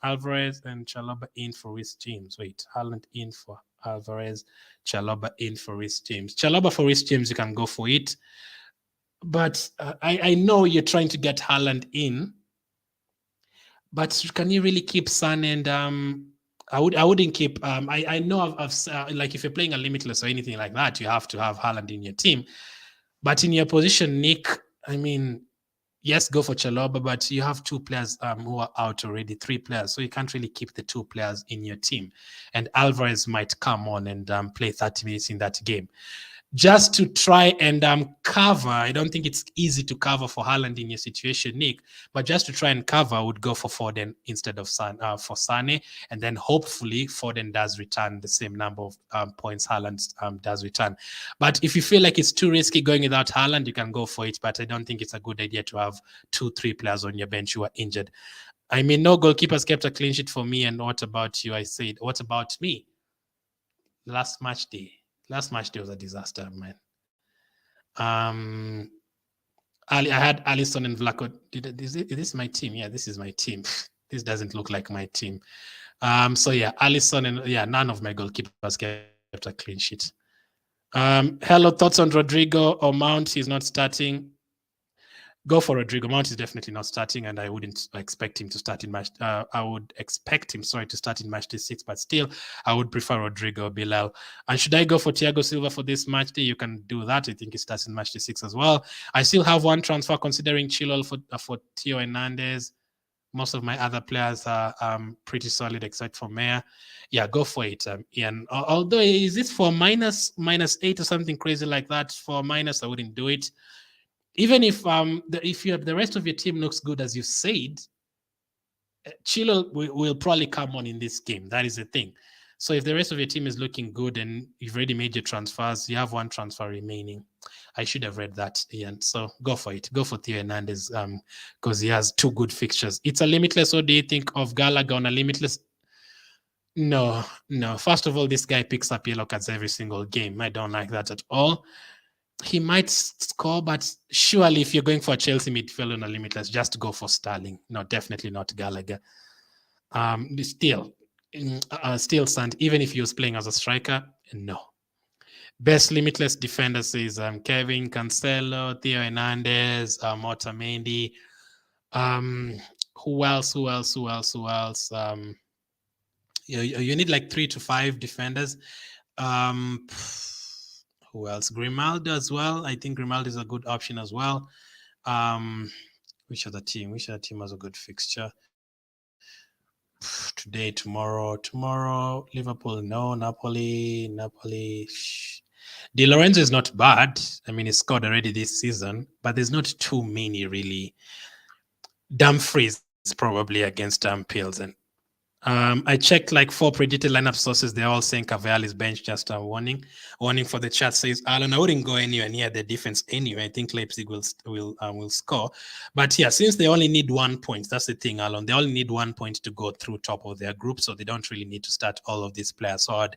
Alvarez and Chalobah in for Reece James. Wait, Haaland in for Alvarez, Chalobah in for Reece James. Chalobah for Reece James, you can go for it. But I know you're trying to get Haaland in. But can you really keep Son? And I wouldn't keep. I know I've like if you're playing a limitless or anything like that, you have to have Haaland in your team. But in your position, Nick, I mean, yes, go for Chalobah, but you have 2 players who are out already, 3 players, so you can't really keep the 2 players in your team. And Alvarez might come on and play 30 minutes in that game. Just to try and cover. I don't think it's easy to cover for Haaland in your situation, Nick, but just to try and cover, I would go for Foden instead of for Sane, and then hopefully Foden does return the same number of points Haaland does return. But if you feel like it's too risky going without Haaland, you can go for it, but I don't think it's a good idea to have 2-3 players on your bench who are injured. I mean, no goalkeepers kept a clean sheet for me, and what about you? I said, what about me? Last match day was a disaster, man. I had Alisson and Vlaco. Is this my team? Yeah, this is my team. This doesn't look like my team. So yeah, Alisson and none of my goalkeepers kept a clean sheet. Hello, thoughts on Rodrigo or Mount? He's not starting. Go for Rodrigo. Mount is definitely not starting, and I wouldn't expect him to start in match. I would expect him, to start in match day 6, but still, I would prefer Rodrigo or Bilal. And should I go for Thiago Silva for this match day? You can do that. I think he starts in match day 6 as well. I still have 1 transfer considering Chilwell for Theo Hernandez. Most of my other players are pretty solid except for Meyer. Yeah, go for it, Ian. Although, is this for -8 or something crazy like that? For minus, I wouldn't do it. Even if the rest of your team looks good as you said, Chilwell will probably come on in this game. That is the thing. So if the rest of your team is looking good and you've already made your transfers, you have 1 transfer remaining. I should have read that, Ian. So go for it. Go for Theo Hernandez because he has 2 good fixtures. It's a limitless. What do you think of Gallagher on a limitless? No. First of all, this guy picks up yellow cards every single game. I don't like that at all. He might score, but surely if you're going for a Chelsea midfielder on a limitless, just go for Sterling. No, definitely not Gallagher. Still, Sand, even if he was playing as a striker, no. Best limitless defender says Kevin Cancelo, Theo Hernandez, Otamendi. Um, who else? You need like 3 to 5 defenders. Um, who else? Grimaldo as well. I think Grimaldo is a good option as well. Which other team? Which other team has a good fixture? Today, tomorrow, Liverpool, no, Napoli. Di Lorenzo is not bad. I mean, he scored already this season, but there's not too many really. Dumfries probably against Pilsen. I checked like 4 predicted lineup sources. They're all saying Cavell is bench. Just a warning. Warning for the chat says Alan. I wouldn't go anywhere near the defense anyway. I think Leipzig will score. But yeah, since they only need 1 point, that's the thing, Alan. They only need 1 point to go through top of their group, so they don't really need to start all of these players. So I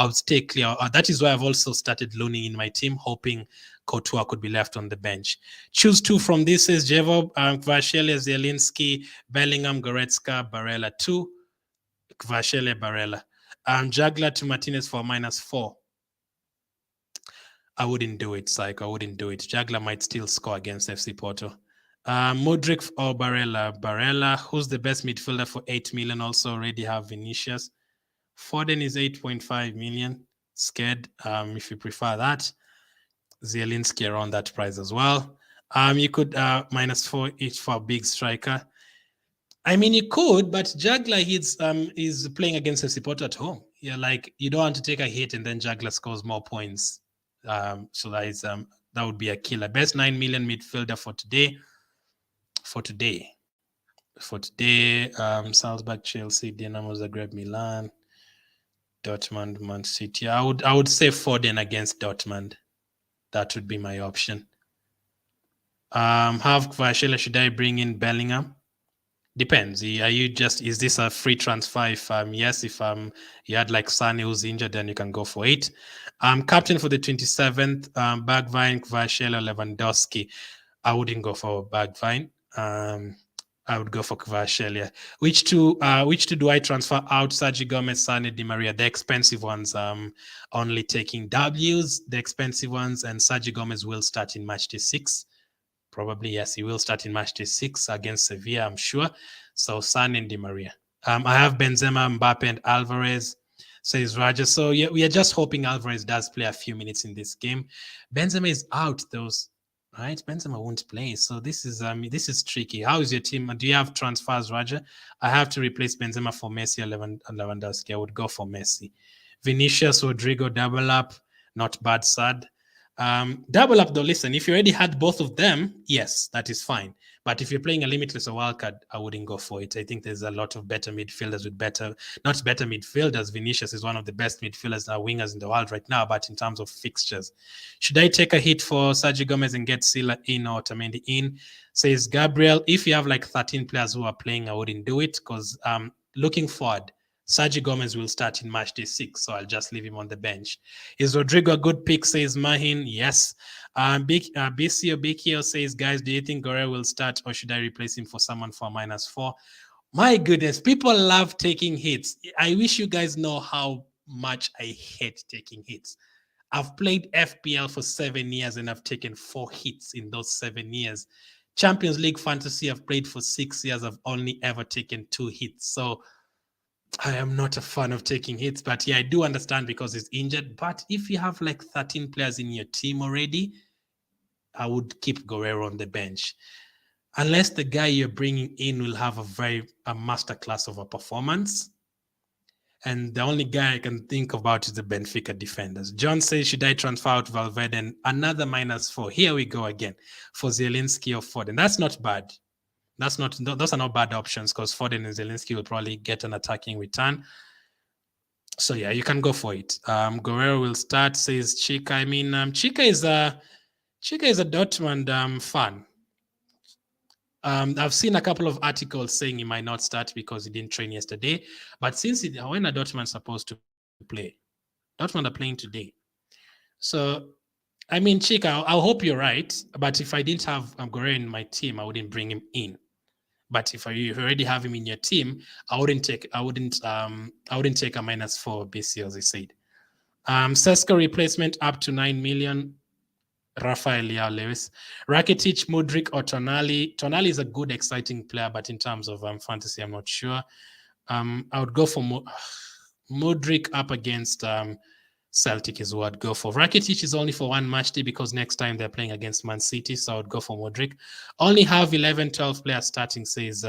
would stay clear. That is why I've also started loaning in my team, hoping Courtois could be left on the bench. Choose 2 from this is Jevo, Kvaratskhelia, Zielinski, Bellingham, Goretzka, Barella 2. Kvaratskhelia, Barella. Jagler to Martinez for -4. I wouldn't do it, Psycho. I wouldn't do it. Jagler might still score against FC Porto. Modric or Barella? Barella. Who's the best midfielder for 8 million? Also already have Vinicius. Foden is 8.5 million. Scared, if you prefer that. Zielinski around that price as well. You could -4 each for a big striker. I mean, you could, but Jagler is playing against FC Porto at home. Yeah, like you don't want to take a hit and then Jagler scores more points. So that would be a killer. Best 9 million midfielder for today. Salzburg, Chelsea, Dinamo Zagreb, Milan, Dortmund, Man City. I would say Foden against Dortmund. That would be my option. Have Kvaratskhelia, should I bring in Bellingham? Depends. Is this a free transfer? If yes, if you had like Sane who's injured, then you can go for it. Captain for the 27th, Bergwijn, Kvaratskhelia, Lewandowski. I wouldn't go for Bergwijn. I would go for Kvaratskhelia. Which two do I transfer out? Sergio Gomez, Sane, Di Maria. The expensive ones, only taking W's, the expensive ones, and Sergio Gomez will start in matchday 6. Probably, yes, he will start in matchday 6 against Sevilla, I'm sure. So Sane and Di Maria. I have Benzema, Mbappe, and Alvarez, says Roger. So yeah, we are just hoping Alvarez does play a few minutes in this game. Benzema is out, those right? Benzema won't play. So this is tricky. How is your team? Do you have transfers, Roger? I have to replace Benzema for Messi or Lewandowski. I would go for Messi. Vinicius, Rodrigo, double up. Not bad, sad. Double up though, listen, if you already had both of them, yes, that is fine. But if you're playing a limitless or wildcard, I wouldn't go for it. I think there's a lot of better midfielders with not better midfielders. Vinicius is one of the best midfielders and wingers in the world right now, but in terms of fixtures. Should I take a hit for Sergio Gomez and get Silla in or Otamendi in? Says Gabriel, if you have like 13 players who are playing, I wouldn't do it because looking forward, Sergio Gomez will start in matchday 6, so I'll just leave him on the bench. Is Rodrigo a good pick, says Mahin? Yes. Bikio says, guys, do you think Gore will start or should I replace him for someone for -4? My goodness, people love taking hits. I wish you guys know how much I hate taking hits. I've played FPL for 7 years and I've taken 4 hits in those 7 years. Champions League Fantasy I've played for 6 years. I've only ever taken 2 hits. So I am not a fan of taking hits, but yeah, I do understand because he's injured. But if you have like 13 players in your team already, I would keep Guerrero on the bench. Unless the guy you're bringing in will have a masterclass of a performance. And the only guy I can think about is the Benfica defenders. John says, should I transfer out Valverde? And another -4. Here we go again for Zielinski or Foden. That's not bad. Those are not bad options because Foden and Zielinski will probably get an attacking return. So yeah, you can go for it. Guerrero will start, says Chica. I mean, Chica is a Dortmund fan. I've seen a couple of articles saying he might not start because he didn't train yesterday. But when are Dortmund supposed to play? Dortmund are playing today. So, I mean, Chica, I hope you're right. But if I didn't have Guerrero in my team, I wouldn't bring him in. But if you already have him in your team, I wouldn't take a -4 BC, as I said. Sesko replacement up to 9 million. Rafael Leao Lewis, Rakitic, Mudryk, or Tonali. Tonali is a good, exciting player, but in terms of fantasy, I'm not sure. I would go for Mudryk up against Celtic is what I'd go for. Rakitic is only for one match day because next time they're playing against Man City, so I would go for Mudryk. Only have 11, 12 players starting, says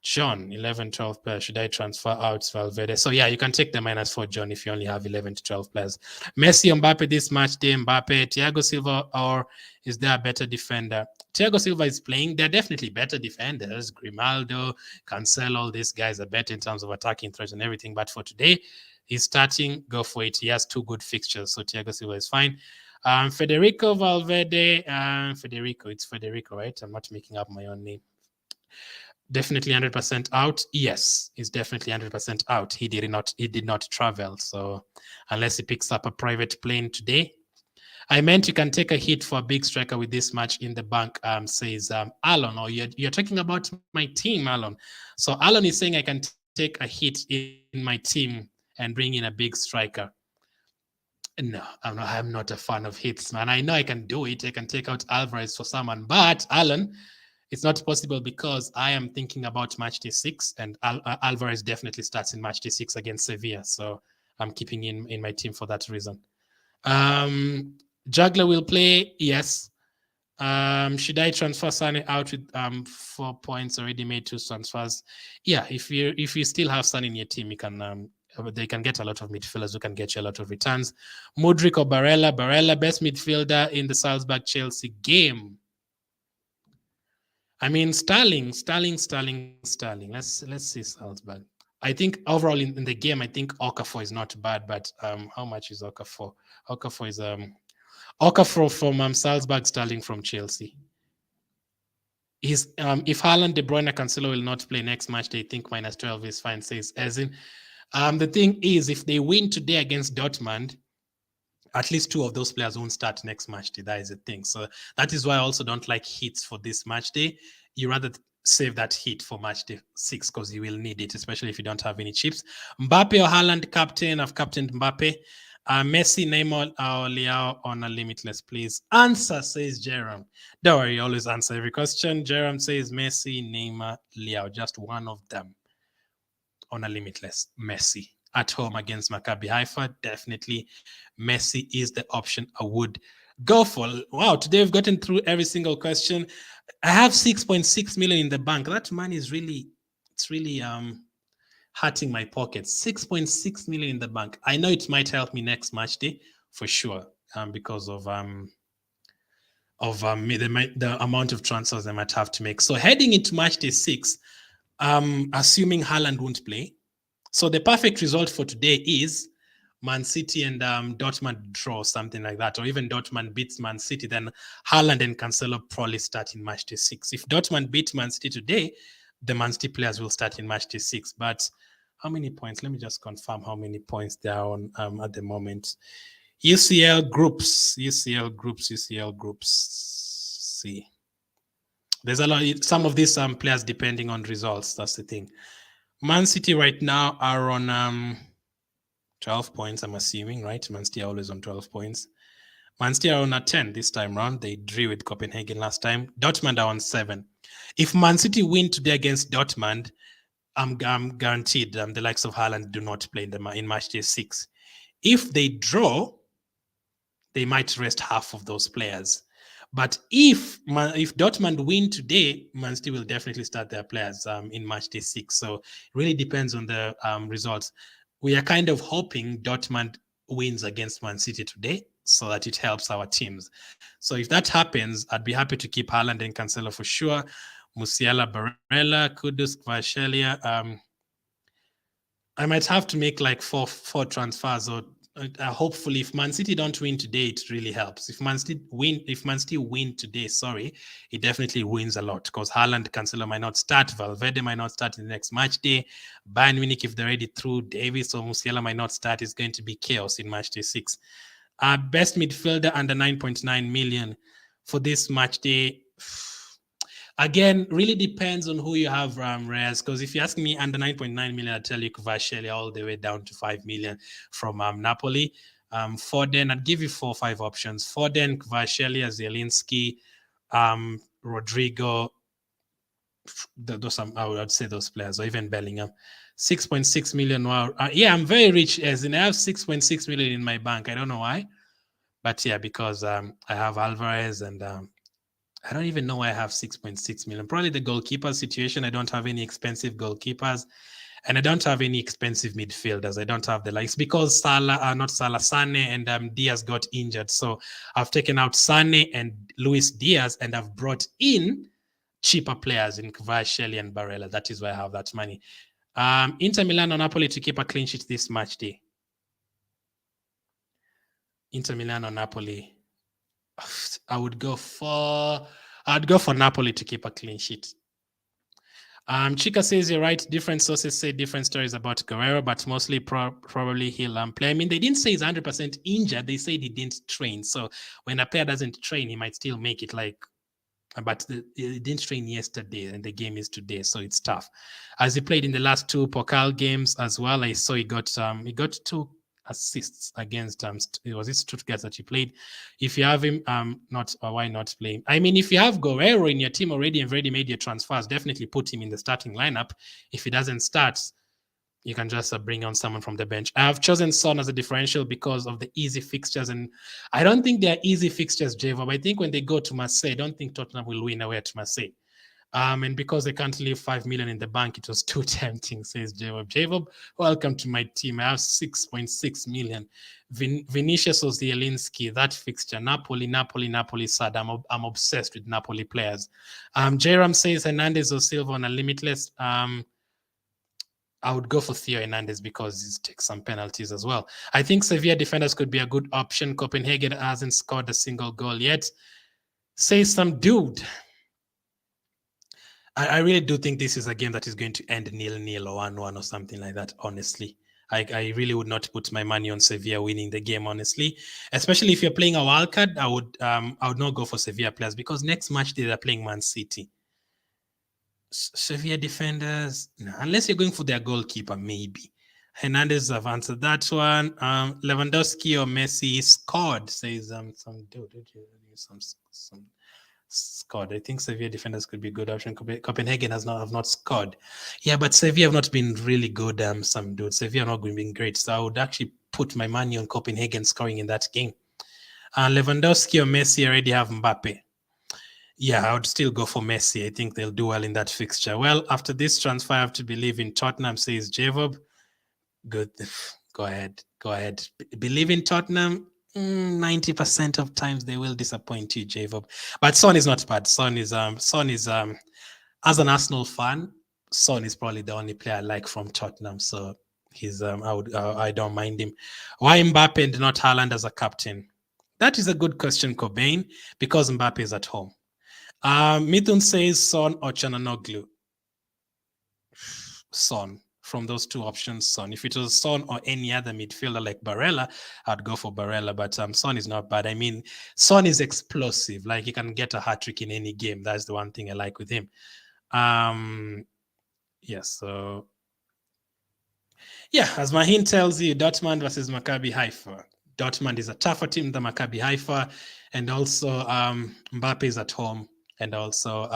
John. 11, 12 players. Should I transfer out Valverde? So yeah, you can take the -4, John, if you only have 11 to 12 players. Messi, Mbappe this match day. Mbappe, Thiago Silva, or is there a better defender? Thiago Silva is playing. They're definitely better defenders. Grimaldo, Cancelo, all these guys are better in terms of attacking threat and everything. But for today, he's starting. Go for it. He has two good fixtures, so Thiago Silva is fine. Federico Valverde. It's Federico, right? I'm not making up my own name. Definitely 100% out. Yes, he's definitely 100% out. He did not travel. So unless he picks up a private plane today. I meant you can take a hit for a big striker with this match in the bank, says Alan. Or you're talking about my team, Alan. So Alan is saying I can take a hit in my team and bring in a big striker. No, I'm not a fan of hits, man. I know I can do it. I can take out Alvarez for someone. But Alan, it's not possible because I am thinking about match day 6, and Alvarez definitely starts in match day 6 against Sevilla. So I'm keeping in my team for that reason. Juggler will play, yes. Should I transfer Sane out with 4 points already made 2 transfers? Yeah, if you still have Sane in your team, you can they can get a lot of midfielders who can get you a lot of returns. Mudryk or Barella? Barella, best midfielder in the Salzburg-Chelsea game. I mean, Sterling. Let's see Salzburg. I think overall in the game, I think Okafor is not bad, but how much is Okafor? Okafor is Okafor from Salzburg, Sterling from Chelsea. If Haaland, De Bruyne, Cancelo will not play next match, they think -12 is fine, says Ezin. The thing is, if they win today against Dortmund, at least 2 of those players won't start next match day. That is the thing. So that is why I also don't like hits for this match day. You rather save that hit for match day 6 because you will need it, especially if you don't have any chips. Mbappe or Haaland, captain? I've captained Mbappe. Messi, Neymar, or Leao on a limitless, please. Answer, says Jerome. Don't worry, always answer every question. Jerome says Messi, Neymar, Leao, just one of them on a limitless. Messi. At home against Maccabi Haifa, definitely Messi is the option I would go for. Wow, today we've gotten through every single question. I have 6.6 million in the bank. That money is really, it's really hurting my pockets. 6.6 million in the bank. I know it might help me next match day for sure, because of the amount of transfers I might have to make. So heading into match day 6, assuming Haaland won't play. So the perfect result for today is Man City and Dortmund draw, something like that, or even Dortmund beats Man City, then Haaland and Cancelo probably start in match day 6. If Dortmund beat Man City today, the Man City players will start in match day 6. But how many points? Let me just confirm how many points they are on at the moment. UCL groups. See, there's a lot. Some of these players depending on results. That's the thing. Man City right now are on 12 points, I'm assuming, right? Man City are always on 12 points. Man City are on a 10 this time round. They drew with Copenhagen last time. Dortmund are on 7. If Man City win today against Dortmund, I'm guaranteed the likes of Haaland do not play in match day 6. If they draw, they might rest half of those players. But if Dortmund win today, Man City will definitely start their players in match day 6. So it really depends on the results. We are kind of hoping Dortmund wins against Man City today so that it helps our teams. So if that happens, I'd be happy to keep Haaland and Cancelo for sure. Musiala, Barella, Kudus, Kvaratskhelia. I might have to make like four transfers, or hopefully if Man City don't win today, it really helps. If Man City win today, it definitely wins a lot because Haaland, Cancelo might not start, Valverde might not start in the next match day. Bayern Munich, if they're already through, Davis or Musiala might not start. It's going to be chaos in match day 6. Best midfielder under 9.9 million for this match day. Again, really depends on who you have, Reyes, because if you ask me under 9.9 million, I'll tell you Kvaratskhelia all the way down to 5 million from Napoli. Foden, I'd give you 4 or 5 options. Foden, Kvaratskhelia, Zielinski, Rodrigo, those I would say those players, or even Bellingham. 6.6 million. Wow. Yeah, I'm very rich, as in I have 6.6 million in my bank. I don't know why, but yeah, because I have Alvarez, and I don't even know why I have 6.6 million. Probably the goalkeeper situation. I don't have any expensive goalkeepers, and I don't have any expensive midfielders. I don't have the likes, because Sane and Diaz got injured. So I've taken out Sane and Luis Diaz, and I've brought in cheaper players in Kvaratskhelia and Barella. That is why I have that money. Inter Milan or Napoli to keep a clean sheet this match day. Inter Milan or Napoli. I'd go for Napoli to keep a clean sheet. Chika says you're right. Different sources say different stories about Guerrero, but mostly probably he'll play. I mean, they didn't say he's 100% injured. They said he didn't train. So when a player doesn't train, he might still make it. But he didn't train yesterday, and the game is today, so it's tough. As he played in the last 2 Pokal games as well, I saw he got 2 assists against it was Stuttgart that he played. If you have him, why not play him? I mean, if you have Guerrero in your team already and already made your transfers, definitely put him in the starting lineup. If he doesn't start, you can just bring on someone from the bench. I have chosen Son as a differential because of the easy fixtures, and I don't think they're easy fixtures, Jacob. I think when they go to Marseille, I don't think Tottenham will win away at Marseille. And because they can't leave 5 million in the bank, it was too tempting, says Jacob. Jacob, welcome to my team. I have 6.6 million. Vinicius or Zielinski, that fixture. Napoli, sad. I'm obsessed with Napoli players. Jairam says Hernandez or Silva on a limitless. I would go for Theo Hernandez because he takes some penalties as well. I think Sevilla defenders could be a good option. Copenhagen hasn't scored a single goal yet. Say some dude. I really do think this is a game that is going to end 0-0 or 1-1 or something like that, honestly. I really would not put my money on Sevilla winning the game, honestly. Especially if you're playing a wild card, I would not go for Sevilla players, because next match they're playing Man City. Sevilla defenders, no, unless you're going for their goalkeeper, maybe. Hernandez have answered that one. Lewandowski or Messi scored, says some dude. Some scored. I think Sevilla defenders could be a good option. Copenhagen have not scored. Yeah, but Sevilla have not been really good. Some dude. Sevilla have not been great. So I would actually put my money on Copenhagen scoring in that game. Lewandowski or Messi already have Mbappe. Yeah, I would still go for Messi. I think they'll do well in that fixture. Well, after this transfer, I have to believe in Tottenham, says Jacob. Good. Go ahead. Believe in Tottenham. 90% of times they will disappoint you, Jacob. But Son is not bad. Son is as an Arsenal fan, Son is probably the only player I like from Tottenham. So he's I don't mind him. Why Mbappe and not Haaland as a captain? That is a good question, Cobain, because Mbappe is at home. Mithun says Son or Chananoglu. Son. From those 2 options, Son. If it was Son or any other midfielder like Barella, I'd go for Barella. But Son is not bad. I mean, Son is explosive. Like, he can get a hat-trick in any game. That's the one thing I like with him. Yes, so... Yeah, as Mahin tells you, Dortmund versus Maccabi Haifa. Dortmund is a tougher team than Maccabi Haifa. And also, Mbappe is at home. And also,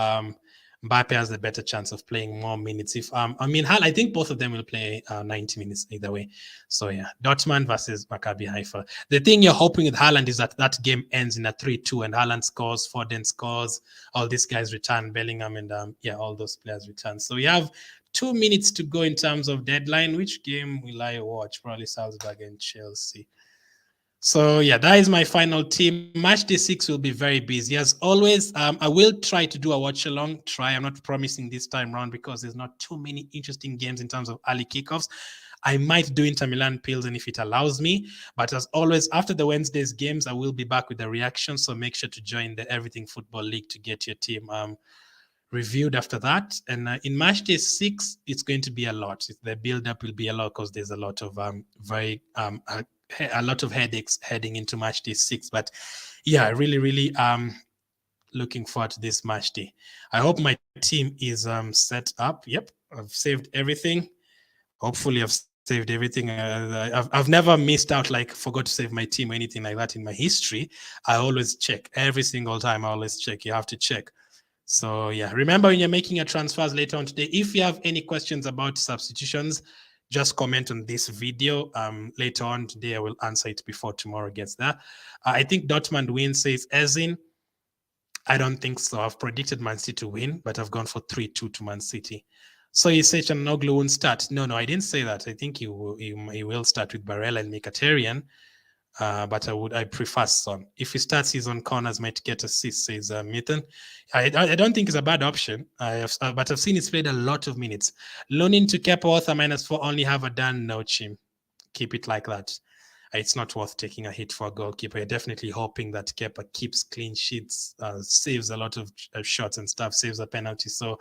Mbappe has a better chance of playing more minutes. If I think both of them will play 90 minutes either way. So yeah, Dortmund versus Maccabi Haifa. The thing you're hoping with Haaland is that game ends in a 3-2 and Haaland scores, Foden scores, all these guys return, Bellingham and all those players return. So we have 2 minutes to go in terms of deadline. Which game will I watch? Probably Salzburg and Chelsea. So yeah, that is my final team. Matchday 6 will be very busy. As always, I will try to do a watch along. I'm not promising this time around because there's not too many interesting games in terms of early kickoffs. I might do Inter Milan Pilsen if it allows me. But as always, after the Wednesday's games, I will be back with the reaction. So make sure to join the Everything Football League to get your team reviewed after that. And in Matchday 6, it's going to be a lot. The build-up will be a lot because there's a lot of a lot of headaches heading into Matchday 6. But yeah, really looking forward to this Matchday. I hope my team is set up. Yep, I've saved everything. Hopefully I've saved everything. I've never missed out, like forgot to save my team or anything like that in my history. I always check every single time. I always check. You have to check. So yeah, remember when you're making your transfers later on today, if you have any questions about substitutions, just comment on this video. Later on today, I will answer it before tomorrow gets there. I think Dortmund win, says Ezin. I don't think so. I've predicted Man City to win, but I've gone for 3-2 to Man City. So you say Chanoglu won't start. No, I didn't say that. I think he will start with Barella and Mkhitaryan. But I prefer Son. If he starts his own corners, might get assists, says Mithan. I don't think it's a bad option. But I've seen he's played a lot of minutes. Loaning to Kepa worth a -4, only have a done. No, Chim. Keep it like that. It's not worth taking a hit for a goalkeeper. You're definitely hoping that Kepa keeps clean sheets, saves a lot of shots and stuff, saves a penalty. So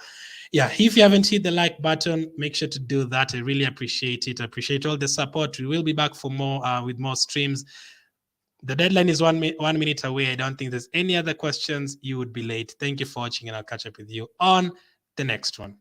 yeah, if you haven't hit the like button, make sure to do that. I really appreciate it. I appreciate all the support. We will be back for more with more streams. The deadline is 1 minute away. I don't think there's any other questions. You would be late. Thank you for watching, and I'll catch up with you on the next one.